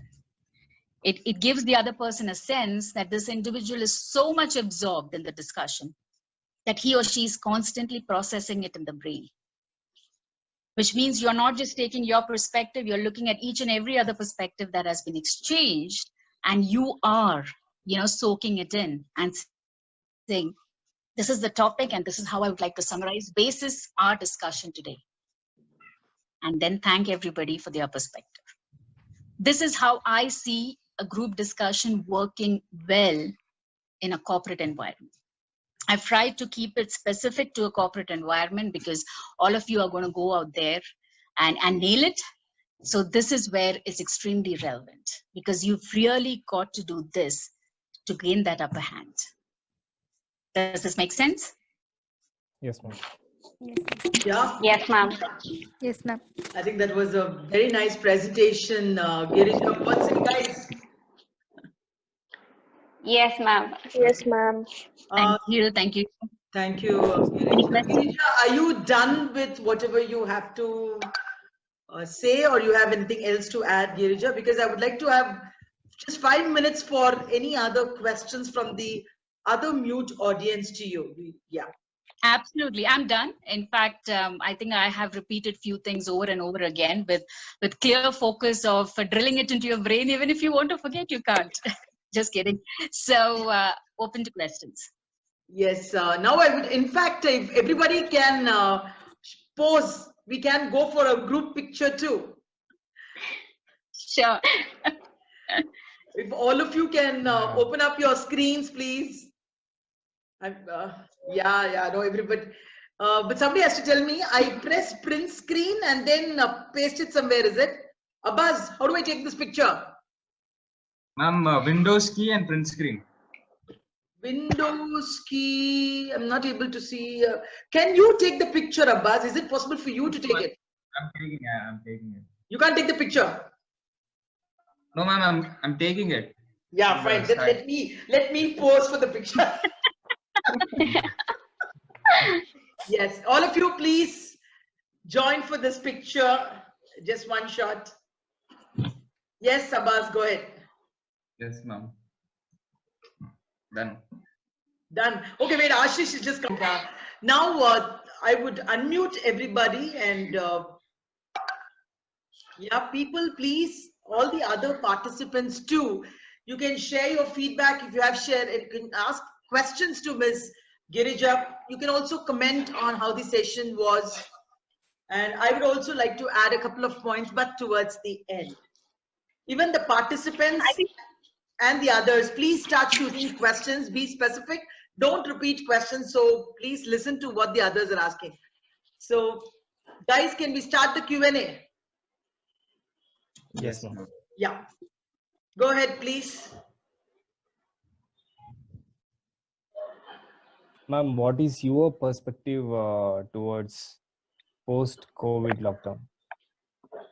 It gives the other person a sense that this individual is so much absorbed in the discussion that he or she is constantly processing it in the brain. Which means you're not just taking your perspective, you're looking at each and every other perspective that has been exchanged, and you are, soaking it in and saying, this is the topic and this is how I would like to summarize basis our discussion today. And then thank everybody for their perspective. This is how I see a group discussion working well in a corporate environment. I've tried to keep it specific to a corporate environment because all of you are going to go out there and nail it. So this is where it's extremely relevant, because you've really got to do this to gain that upper hand. Does this make sense? Yes, ma'am. Yeah. Yes, ma'am. Yes, ma'am. I think that was a very nice presentation, Girija. What's it, guys? Yes, ma'am. Yes, ma'am. Thank you. Thank you. Thank you, Any Girija. questions? Girija, are you done with whatever you have to say, or you have anything else to add, Girija? Because I would like to have just 5 minutes for any other questions from the other mute audience to you. Yeah. Absolutely, I'm done. In fact, I think I have repeated few things over and over again with clear focus of drilling it into your brain. Even if you want to forget, you can't. Just kidding. So open to questions. Yes. Now I would, in fact, if everybody can pose, we can go for a group picture too. Sure. If all of you can open up your screens, please. Yeah, no, everybody. But somebody has to tell me. I press print screen and then paste it somewhere. Is it? Abbas, how do I take this picture? Ma'am, Windows key and print screen. Windows key. I'm not able to see. Can you take the picture, Abbas? Is it possible for you to take it? I'm taking it. You can't take the picture. No, ma'am, I'm taking it. Yeah, fine. Then let me pose for the picture. Yes, all of you, please join for this picture. Just one shot. Yes, Abbas, go ahead. Yes, ma'am. Done. Done. Okay, wait, Ashish is just coming down. Now, I would unmute everybody and yeah, people, please, all the other participants too. You can share your feedback if you have shared it. You can ask questions to Ms. Girija. You can also comment on how the session was. And I would also like to add a couple of points, but towards the end. Even the participants and the others, please start shooting questions, be specific. Don't repeat questions, so please listen to what the others are asking. So, guys, can we start the Q&A? Yes, ma'am. Yeah. Go ahead, please. Ma'am, what is your perspective towards post-COVID lockdown?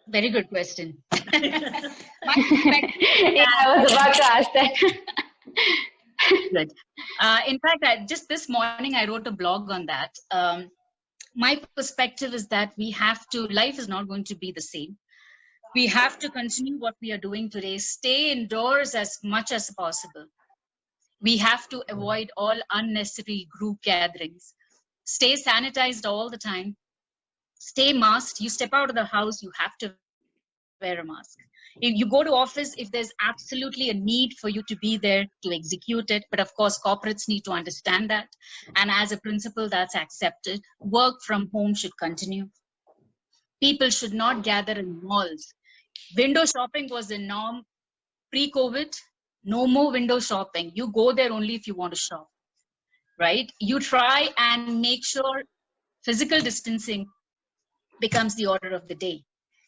Very good question. Yeah, I was about to ask that. Good. In fact, just this morning, I wrote a blog on that. My perspective is that life is not going to be the same. We have to continue what we are doing today, stay indoors as much as possible. We have to avoid all unnecessary group gatherings, stay sanitized all the time, stay masked. You step out of the house, you have to wear a mask. If you go to office, if there's absolutely a need for you to be there, to execute it. But of course, corporates need to understand that. And as a principle, that's accepted. Work from home should continue. People should not gather in malls. Window shopping was the norm pre-COVID. No more window shopping. You go there only if you want to shop, right? You try and make sure physical distancing becomes the order of the day.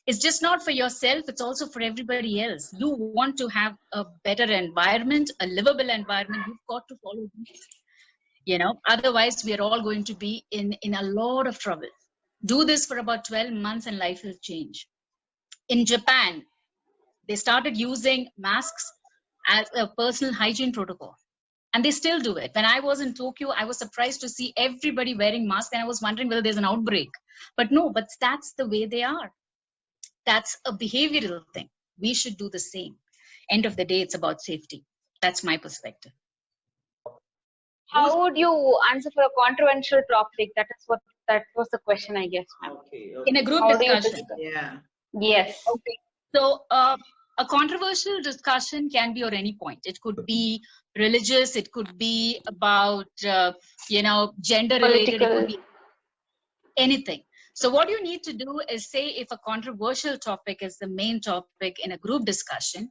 It's just not for yourself, it's also for everybody else. You want to have a better environment, a livable environment, you've got to follow this. Otherwise we are all going to be in a lot of trouble. Do this for about 12 months and life will change. In Japan, they started using masks as a personal hygiene protocol. And they still do it. When I was in Tokyo, I was surprised to see everybody wearing masks and I was wondering whether there's an outbreak. But no, that's the way they are. that's a behavioral thing. We should do the same. End of the day, it's about safety. That's my perspective. How would you answer for a controversial topic? That was the question, I guess, ma'am. Okay. In a group How do you discussion. discuss? Yeah. Yes. Okay. So a controversial discussion can be on any point. It could be religious. It could be about, gender related. It could be anything. So what you need to do is say if a controversial topic is the main topic in a group discussion,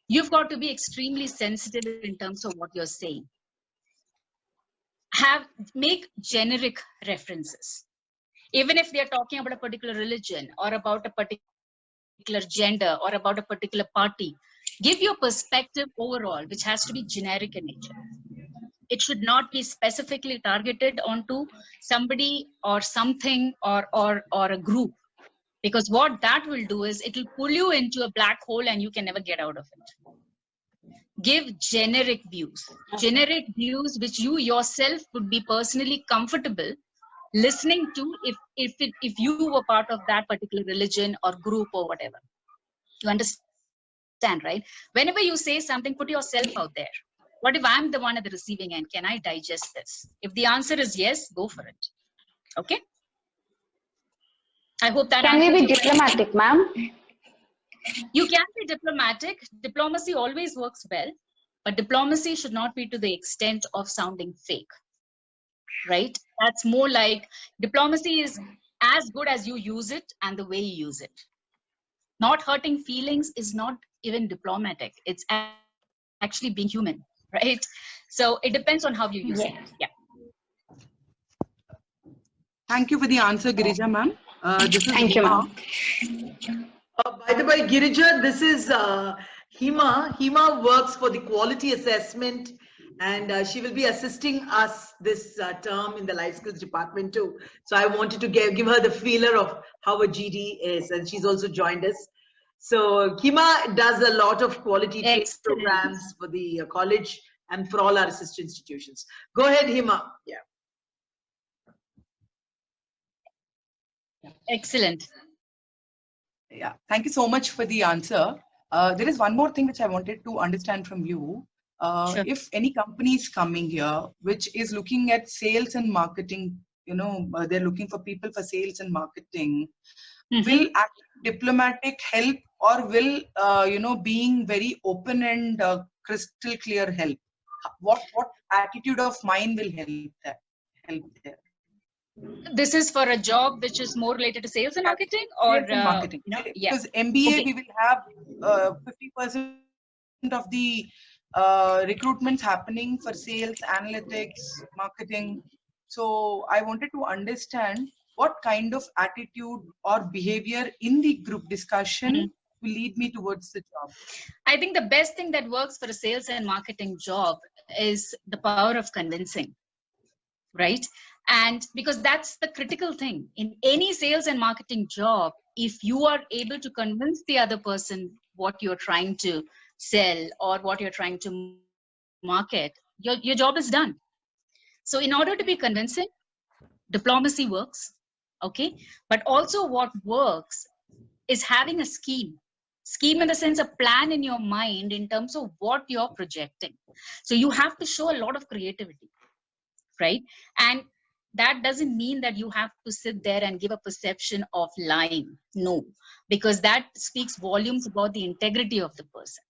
you've got to be extremely sensitive in terms of what you're saying. Make generic references. Even if they're talking about a particular religion or about a particular gender or about a particular party, give your perspective overall, which has to be generic in nature. It should not be specifically targeted onto somebody or something or a group, because what that will do is it will pull you into a black hole and you can never get out of it. Give generic views which you yourself would be personally comfortable listening to if you were part of that particular religion or group or whatever. You understand, right? Whenever you say something, put yourself out there. What if I'm the one at the receiving end? Can I digest this? If the answer is yes, go for it. Okay? I hope that Can we answers be your diplomatic, ma'am? You can be diplomatic. Diplomacy always works well, but diplomacy should not be to the extent of sounding fake, right? That's more like diplomacy is as good as you use it and the way you use it. Not hurting feelings is not even diplomatic. It's actually being human, right? So it depends on how you use it. Yeah. Thank you for the answer, Girija ma'am. This is Thank you, ma'am. By the way, Girija, this is Hima. Hima works for the quality assessment, and she will be assisting us this term in the life skills department too. So I wanted to give her the feeler of how a GD is, and she's also joined us. So Hima does a lot of quality programs for the college and for all our sister institutions. Go ahead, Hima. Yeah. Excellent. Yeah, thank you so much for the answer. There is one more thing which I wanted to understand from you. Sure. If any company is coming here which is looking at sales and marketing, they're looking for people for sales and marketing, will diplomatic help, or will being very open and crystal clear help? What attitude of mine will help there? This is for a job which is more related to sales and marketing, or sales and marketing. Because MBA we will have 50% of the recruitments happening for sales, analytics, marketing. So I wanted to understand what kind of attitude or behavior in the group discussion will lead me towards the job. I think the best thing that works for a sales and marketing job is the power of convincing, right? And because that's the critical thing in any sales and marketing job, if you are able to convince the other person what you're trying to sell or what you're trying to market, your job is done. So in order to be convincing, diplomacy works, okay? But also what works is having a scheme in the sense of plan in your mind in terms of what you're projecting. So you have to show a lot of creativity, right? And that doesn't mean that you have to sit there and give a perception of lying. No, because that speaks volumes about the integrity of the person.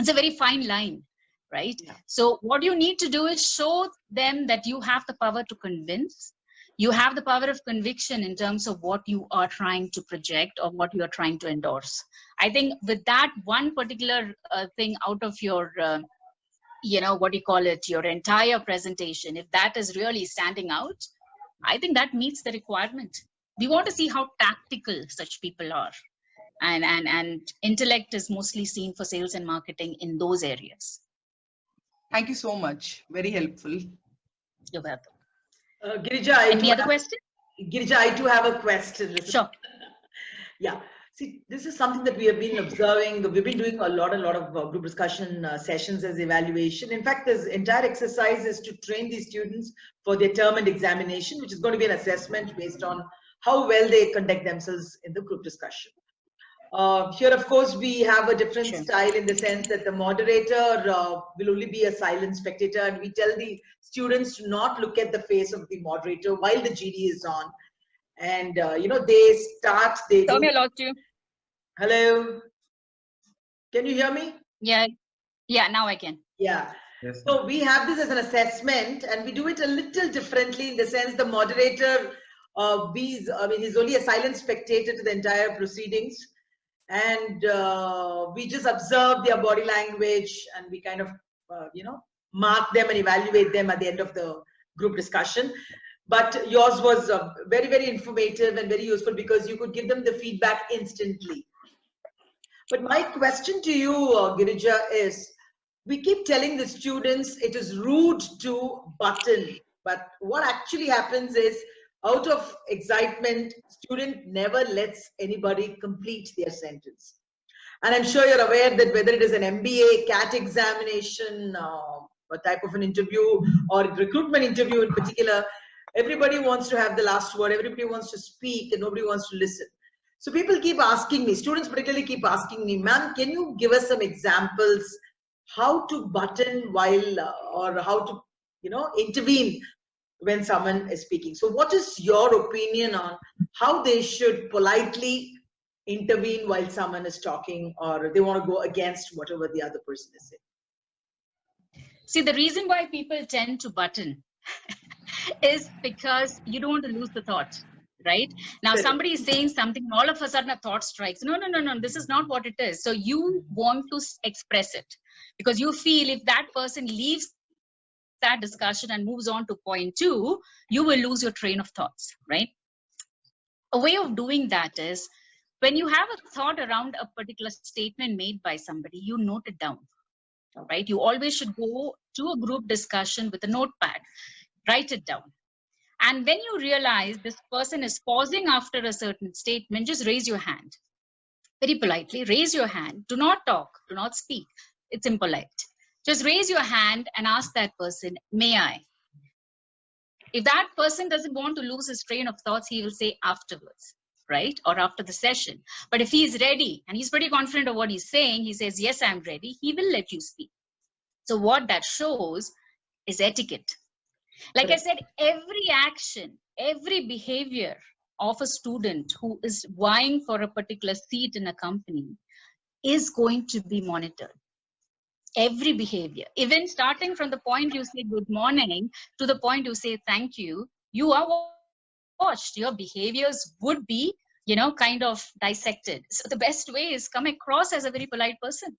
It's a very fine line, right? Yeah. So what you need to do is show them that you have the power to convince. You have the power of conviction in terms of what you are trying to project or what you are trying to endorse. I think with that one particular thing out of your your entire presentation, if that is really standing out, I think that meets the requirement. We want to see how tactical such people are. And intellect is mostly seen for sales and marketing in those areas. Thank you so much. Very helpful. You're welcome. Girija, any other question? Girija, I too have a question. Sure. Yeah. See, this is something that we have been observing. We've been doing a lot of group discussion sessions as evaluation. In fact, this entire exercise is to train these students for their term and examination, which is going to be an assessment based on how well they conduct themselves in the group discussion. Here, of course, we have a different style in the sense that the moderator will only be a silent spectator, and we tell the students to not look at the face of the moderator while the GD is on. And, you know, they start, they Soumya, lost you. Hello? Can you hear me? Yeah. Yeah, now I can. Yeah. Yes. So we have this as an assessment, and we do it a little differently in the sense the moderator, he's only a silent spectator to the entire proceedings. And we just observe their body language, and we kind of, you know, mark them and evaluate them at the end of the group discussion. But yours was very, very informative and very useful because you could give them the feedback instantly. But my question to you, Girija, is we keep telling the students it is rude to button, but what actually happens is out of excitement, student never lets anybody complete their sentence. And I'm sure you're aware that whether it is an MBA, CAT examination, a type of an interview or recruitment interview in particular, everybody wants to have the last word, everybody wants to speak and nobody wants to listen. So people keep asking me, students particularly keep asking me, ma'am, can you give us some examples how to button while or how to, you know, intervene when someone is speaking? So what is your opinion on how they should politely intervene while someone is talking, or they want to go against whatever the other person is saying? See, the reason why people tend to button is because you don't want to lose the thought, right? Now, somebody is saying something, all of a sudden a thought strikes. No, this is not what it is. So you want to express it because you feel if that person leaves that discussion and moves on to point 2, you will lose your train of thoughts, right? A way of doing that is when you have a thought around a particular statement made by somebody, you note it down, right? You always should go to a group discussion with a notepad, write it down. And when you realize this person is pausing after a certain statement, just raise your hand. Very politely, raise your hand. Do not talk, do not speak. It's impolite. Just raise your hand and ask that person, may I? If that person doesn't want to lose his train of thoughts, he will say afterwards, right? Or after the session. But if he is ready and he's pretty confident of what he's saying, he says, yes, I'm ready, he will let you speak. So what that shows is etiquette. Like I said, every action, every behavior of a student who is vying for a particular seat in a company is going to be monitored. Every behavior, even starting from the point you say good morning to the point you say thank you, you are watched. Your behaviors would be, you know, kind of dissected. So the best way is come across as a very polite person.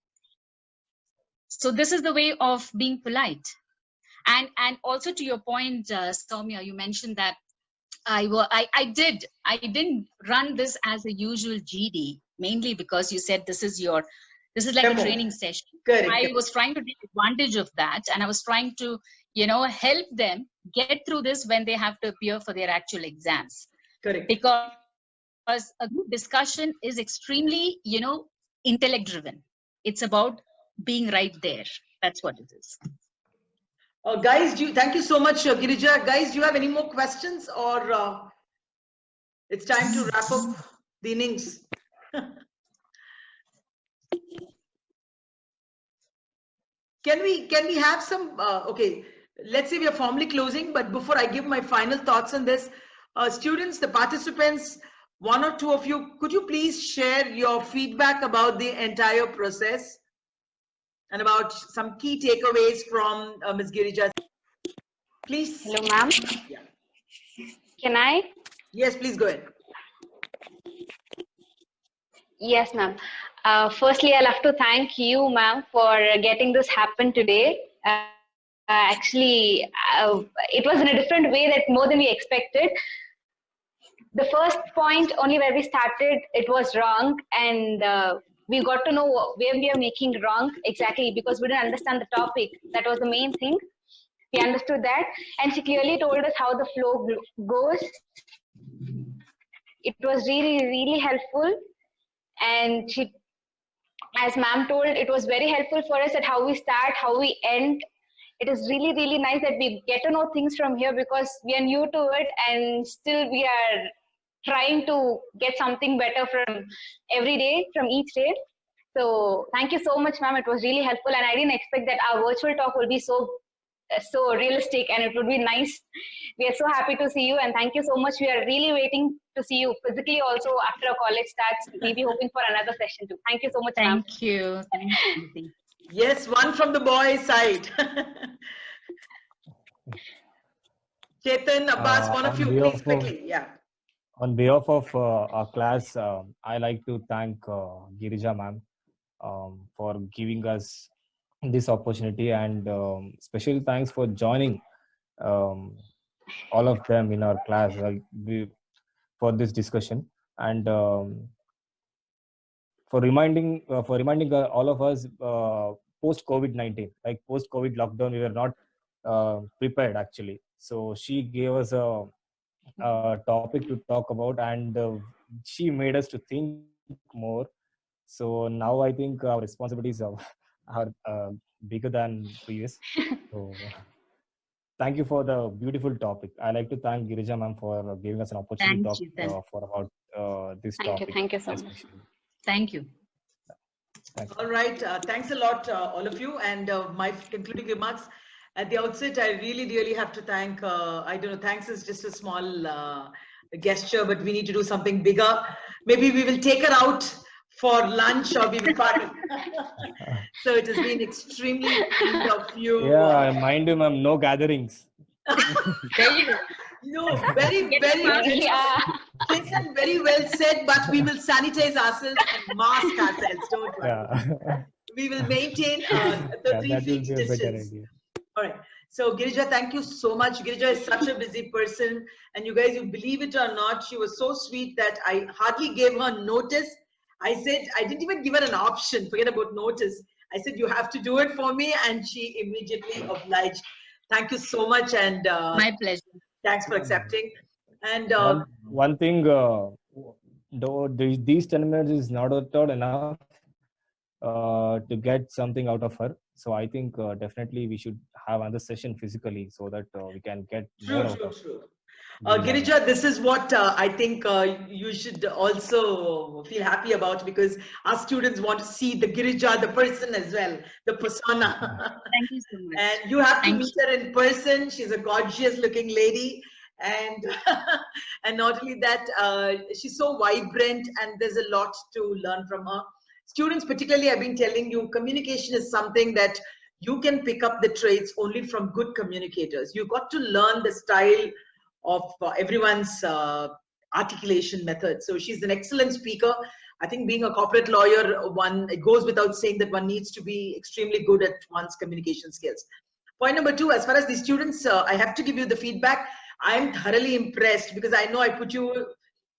So this is the way of being polite. And also to your point, Soumya, you mentioned that I didn't run this as a usual GD, mainly because you said this is like a training session. Correct. I was trying to take advantage of that, and I was trying to, you know, help them get through this when they have to appear for their actual exams. Correct. Because a group discussion is extremely, you know, intellect driven. It's about being right there. That's what it is. Guys, thank you so much, Girija. Guys, do you have any more questions, or it's time to wrap up the innings? Can we have some, okay, let's say we are formally closing, but before I give my final thoughts on this, students, the participants, one or two of you, could you please share your feedback about the entire process and about some key takeaways from Ms. Girija? Please. Hello, ma'am. Yeah. Can I? Yes, please go ahead. Yes, ma'am. Firstly, I'll have to thank you, ma'am, for getting this happen today. Actually, it was in a different way that more than we expected. The first point, only where we started, it was wrong, and we got to know where we are making wrong exactly because we didn't understand the topic. That was the main thing. We understood that, and she clearly told us how the flow goes. It was really, really helpful, and she, as ma'am told, it was very helpful for us at how we start, how we end. It is really, really nice that we get to know things from here because we are new to it, and still we are trying to get something better from every day, from each day. So thank you so much, ma'am. It was really helpful, and I didn't expect that our virtual talk will be so realistic, and it would be nice. We are so happy to see you, and thank you so much. We are really waiting to see you physically also after our college starts. We'll be hoping for another session too. Thank you so much, ma'am. Thank you. Thank you. Yes, one from the boy side. Chetan, Abbas, one of you, please quickly. Yeah. On behalf of our class, I like to thank Girija ma'am for giving us this opportunity, and special thanks for joining all of them in our class for this discussion, and for reminding all of us post COVID-19, like post COVID lockdown, we were not prepared actually. So she gave us a topic to talk about, and she made us to think more. So now I think our responsibilities are bigger than previous. So thank you for the beautiful topic. I like to thank Girija ma'am for giving us an opportunity to talk for about this topic. Thank you so much. Thank you. All right. Thanks a lot, all of you. And my concluding remarks at the outset, I really have to thank, I don't know, thanks is just a small gesture, but we need to do something bigger. Maybe we will take her out for lunch, or we will party. So it has been extremely kind of you. Yeah, mind you, ma'am, no gatherings. No, very Jason, very well said, but we will sanitize ourselves and mask ourselves, don't worry. Yeah. We will maintain the 3 feet distance. All right. So Girija, thank you so much. Girija is such a busy person, and you guys, you believe it or not, she was so sweet that I hardly gave her notice. I said, I didn't even give her an option, forget about notice. I said, you have to do it for me, and she immediately obliged. Thank you so much, and my pleasure. Thanks for accepting. And one thing, though these 10 minutes is not at all enough to get something out of her. So I think definitely we should have another session physically so that we can get more out of True. Girija, this is what I think you should also feel happy about, because our students want to see the Girija, the person as well, the persona. Thank you so much. And you have to meet her in person. She's a gorgeous looking lady. And and not only that, she's so vibrant, and there's a lot to learn from her. Students particularly, I've been telling you, communication is something that you can pick up the traits only from good communicators. You've got to learn the style of everyone's articulation method. So she's an excellent speaker. I think being a corporate lawyer, it goes without saying that one needs to be extremely good at one's communication skills. Point number 2, as far as the students, I have to give you the feedback. I'm thoroughly impressed, because I know I put you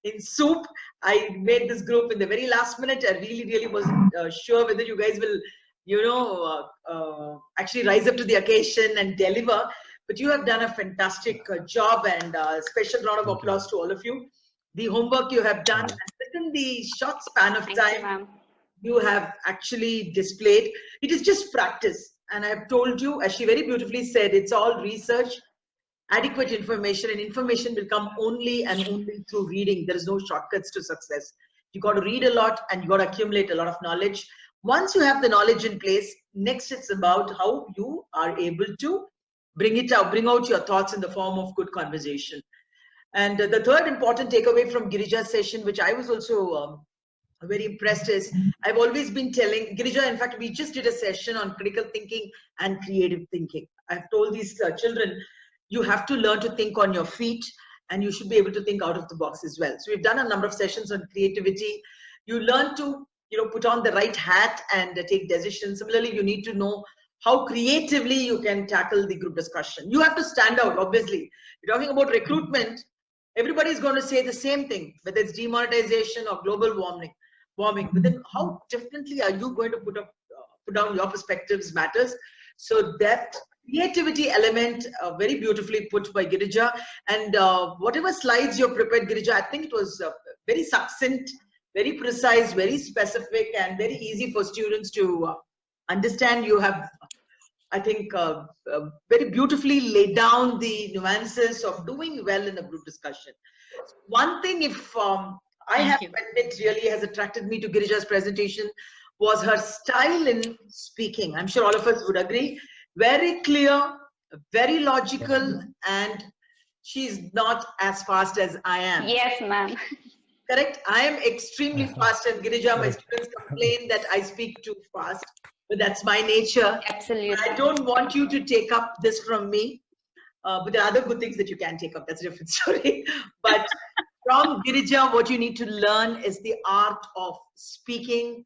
in soup. I made this group in the very last minute. I really wasn't sure whether you guys will, actually rise up to the occasion and deliver. But you have done a fantastic job, and special round of applause to all of you. The homework you have done, and within the short span of time, you have actually displayed. It is just practice. And I have told you, as she very beautifully said, it's all research, adequate information, and information will come only and only through reading. There is no shortcuts to success. You got to read a lot, and you got to accumulate a lot of knowledge. Once you have the knowledge in place, next it's about how you are able to bring out your thoughts in the form of good conversation. And the third important takeaway from Girija's session, which I was also very impressed, is I've always been telling Girija, in fact, we just did a session on critical thinking and creative thinking. I've told these children, you have to learn to think on your feet, and you should be able to think out of the box as well. So we've done a number of sessions on creativity. You learn to, put on the right hat and take decisions. Similarly, you need to know how creatively you can tackle the group discussion. You have to stand out, obviously. You're talking about recruitment. Everybody's going to say the same thing, whether it's demonetization or global warming. But then how differently are you going to put down your perspectives matters. So that creativity element, very beautifully put by Girija. And whatever slides you prepared, Girija, I think it was very succinct, very precise, very specific, and very easy for students to understand. You have, I think, very beautifully laid down the nuances of doing well in a group discussion. One thing, if I have to admit, really has attracted me to Girija's presentation was her style in speaking. I'm sure all of us would agree. Very clear, very logical, and she's not as fast as I am. Yes, ma'am. Correct? I am extremely fast, and Girija, my students complain that I speak too fast, but that's my nature. Absolutely. I don't want you to take up this from me, but there are other good things that you can take up. That's a different story. But from Girija, what you need to learn is the art of speaking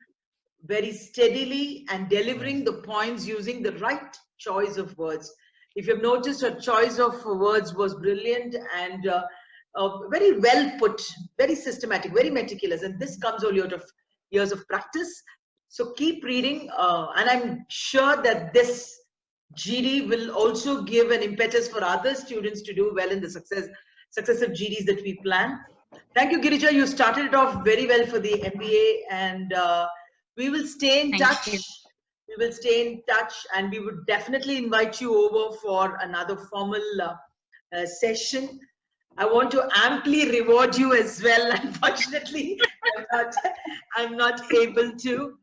very steadily and delivering the points using the right choice of words. If you've noticed, her choice of words was brilliant and very well put, very systematic, very meticulous. And this comes only out of years of practice. So keep reading. And I'm sure that this GD will also give an impetus for other students to do well in the successive GDs that we plan. Thank you, Girija. You started it off very well for the MBA, and we will stay in touch. We will stay in touch, and we would definitely invite you over for another formal session. I want to amply reward you as well. Unfortunately, I'm not able to.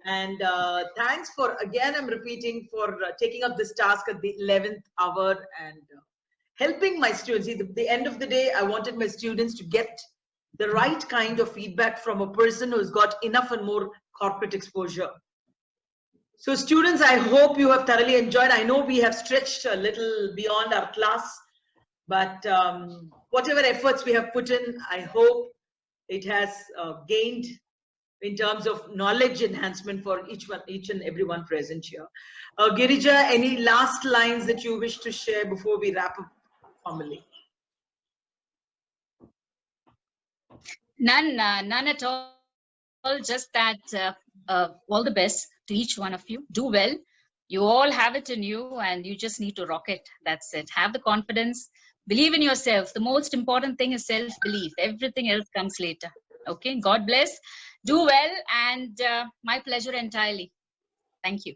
And thanks for, again, I'm repeating, for taking up this task at the 11th hour and helping my students. At the end of the day, I wanted my students to get the right kind of feedback from a person who's got enough and more corporate exposure. So students, I hope you have thoroughly enjoyed. I know we have stretched a little beyond our class, but whatever efforts we have put in, I hope it has gained in terms of knowledge enhancement for each and everyone present here. Girija, any last lines that you wish to share before we wrap up formally? None at all. Just that all the best to each one of you. Do well. You all have it in you, and you just need to rock it. That's it. Have the confidence. Believe in yourself. The most important thing is self-belief. Everything else comes later. Okay. God bless. Do well, and my pleasure entirely. Thank you.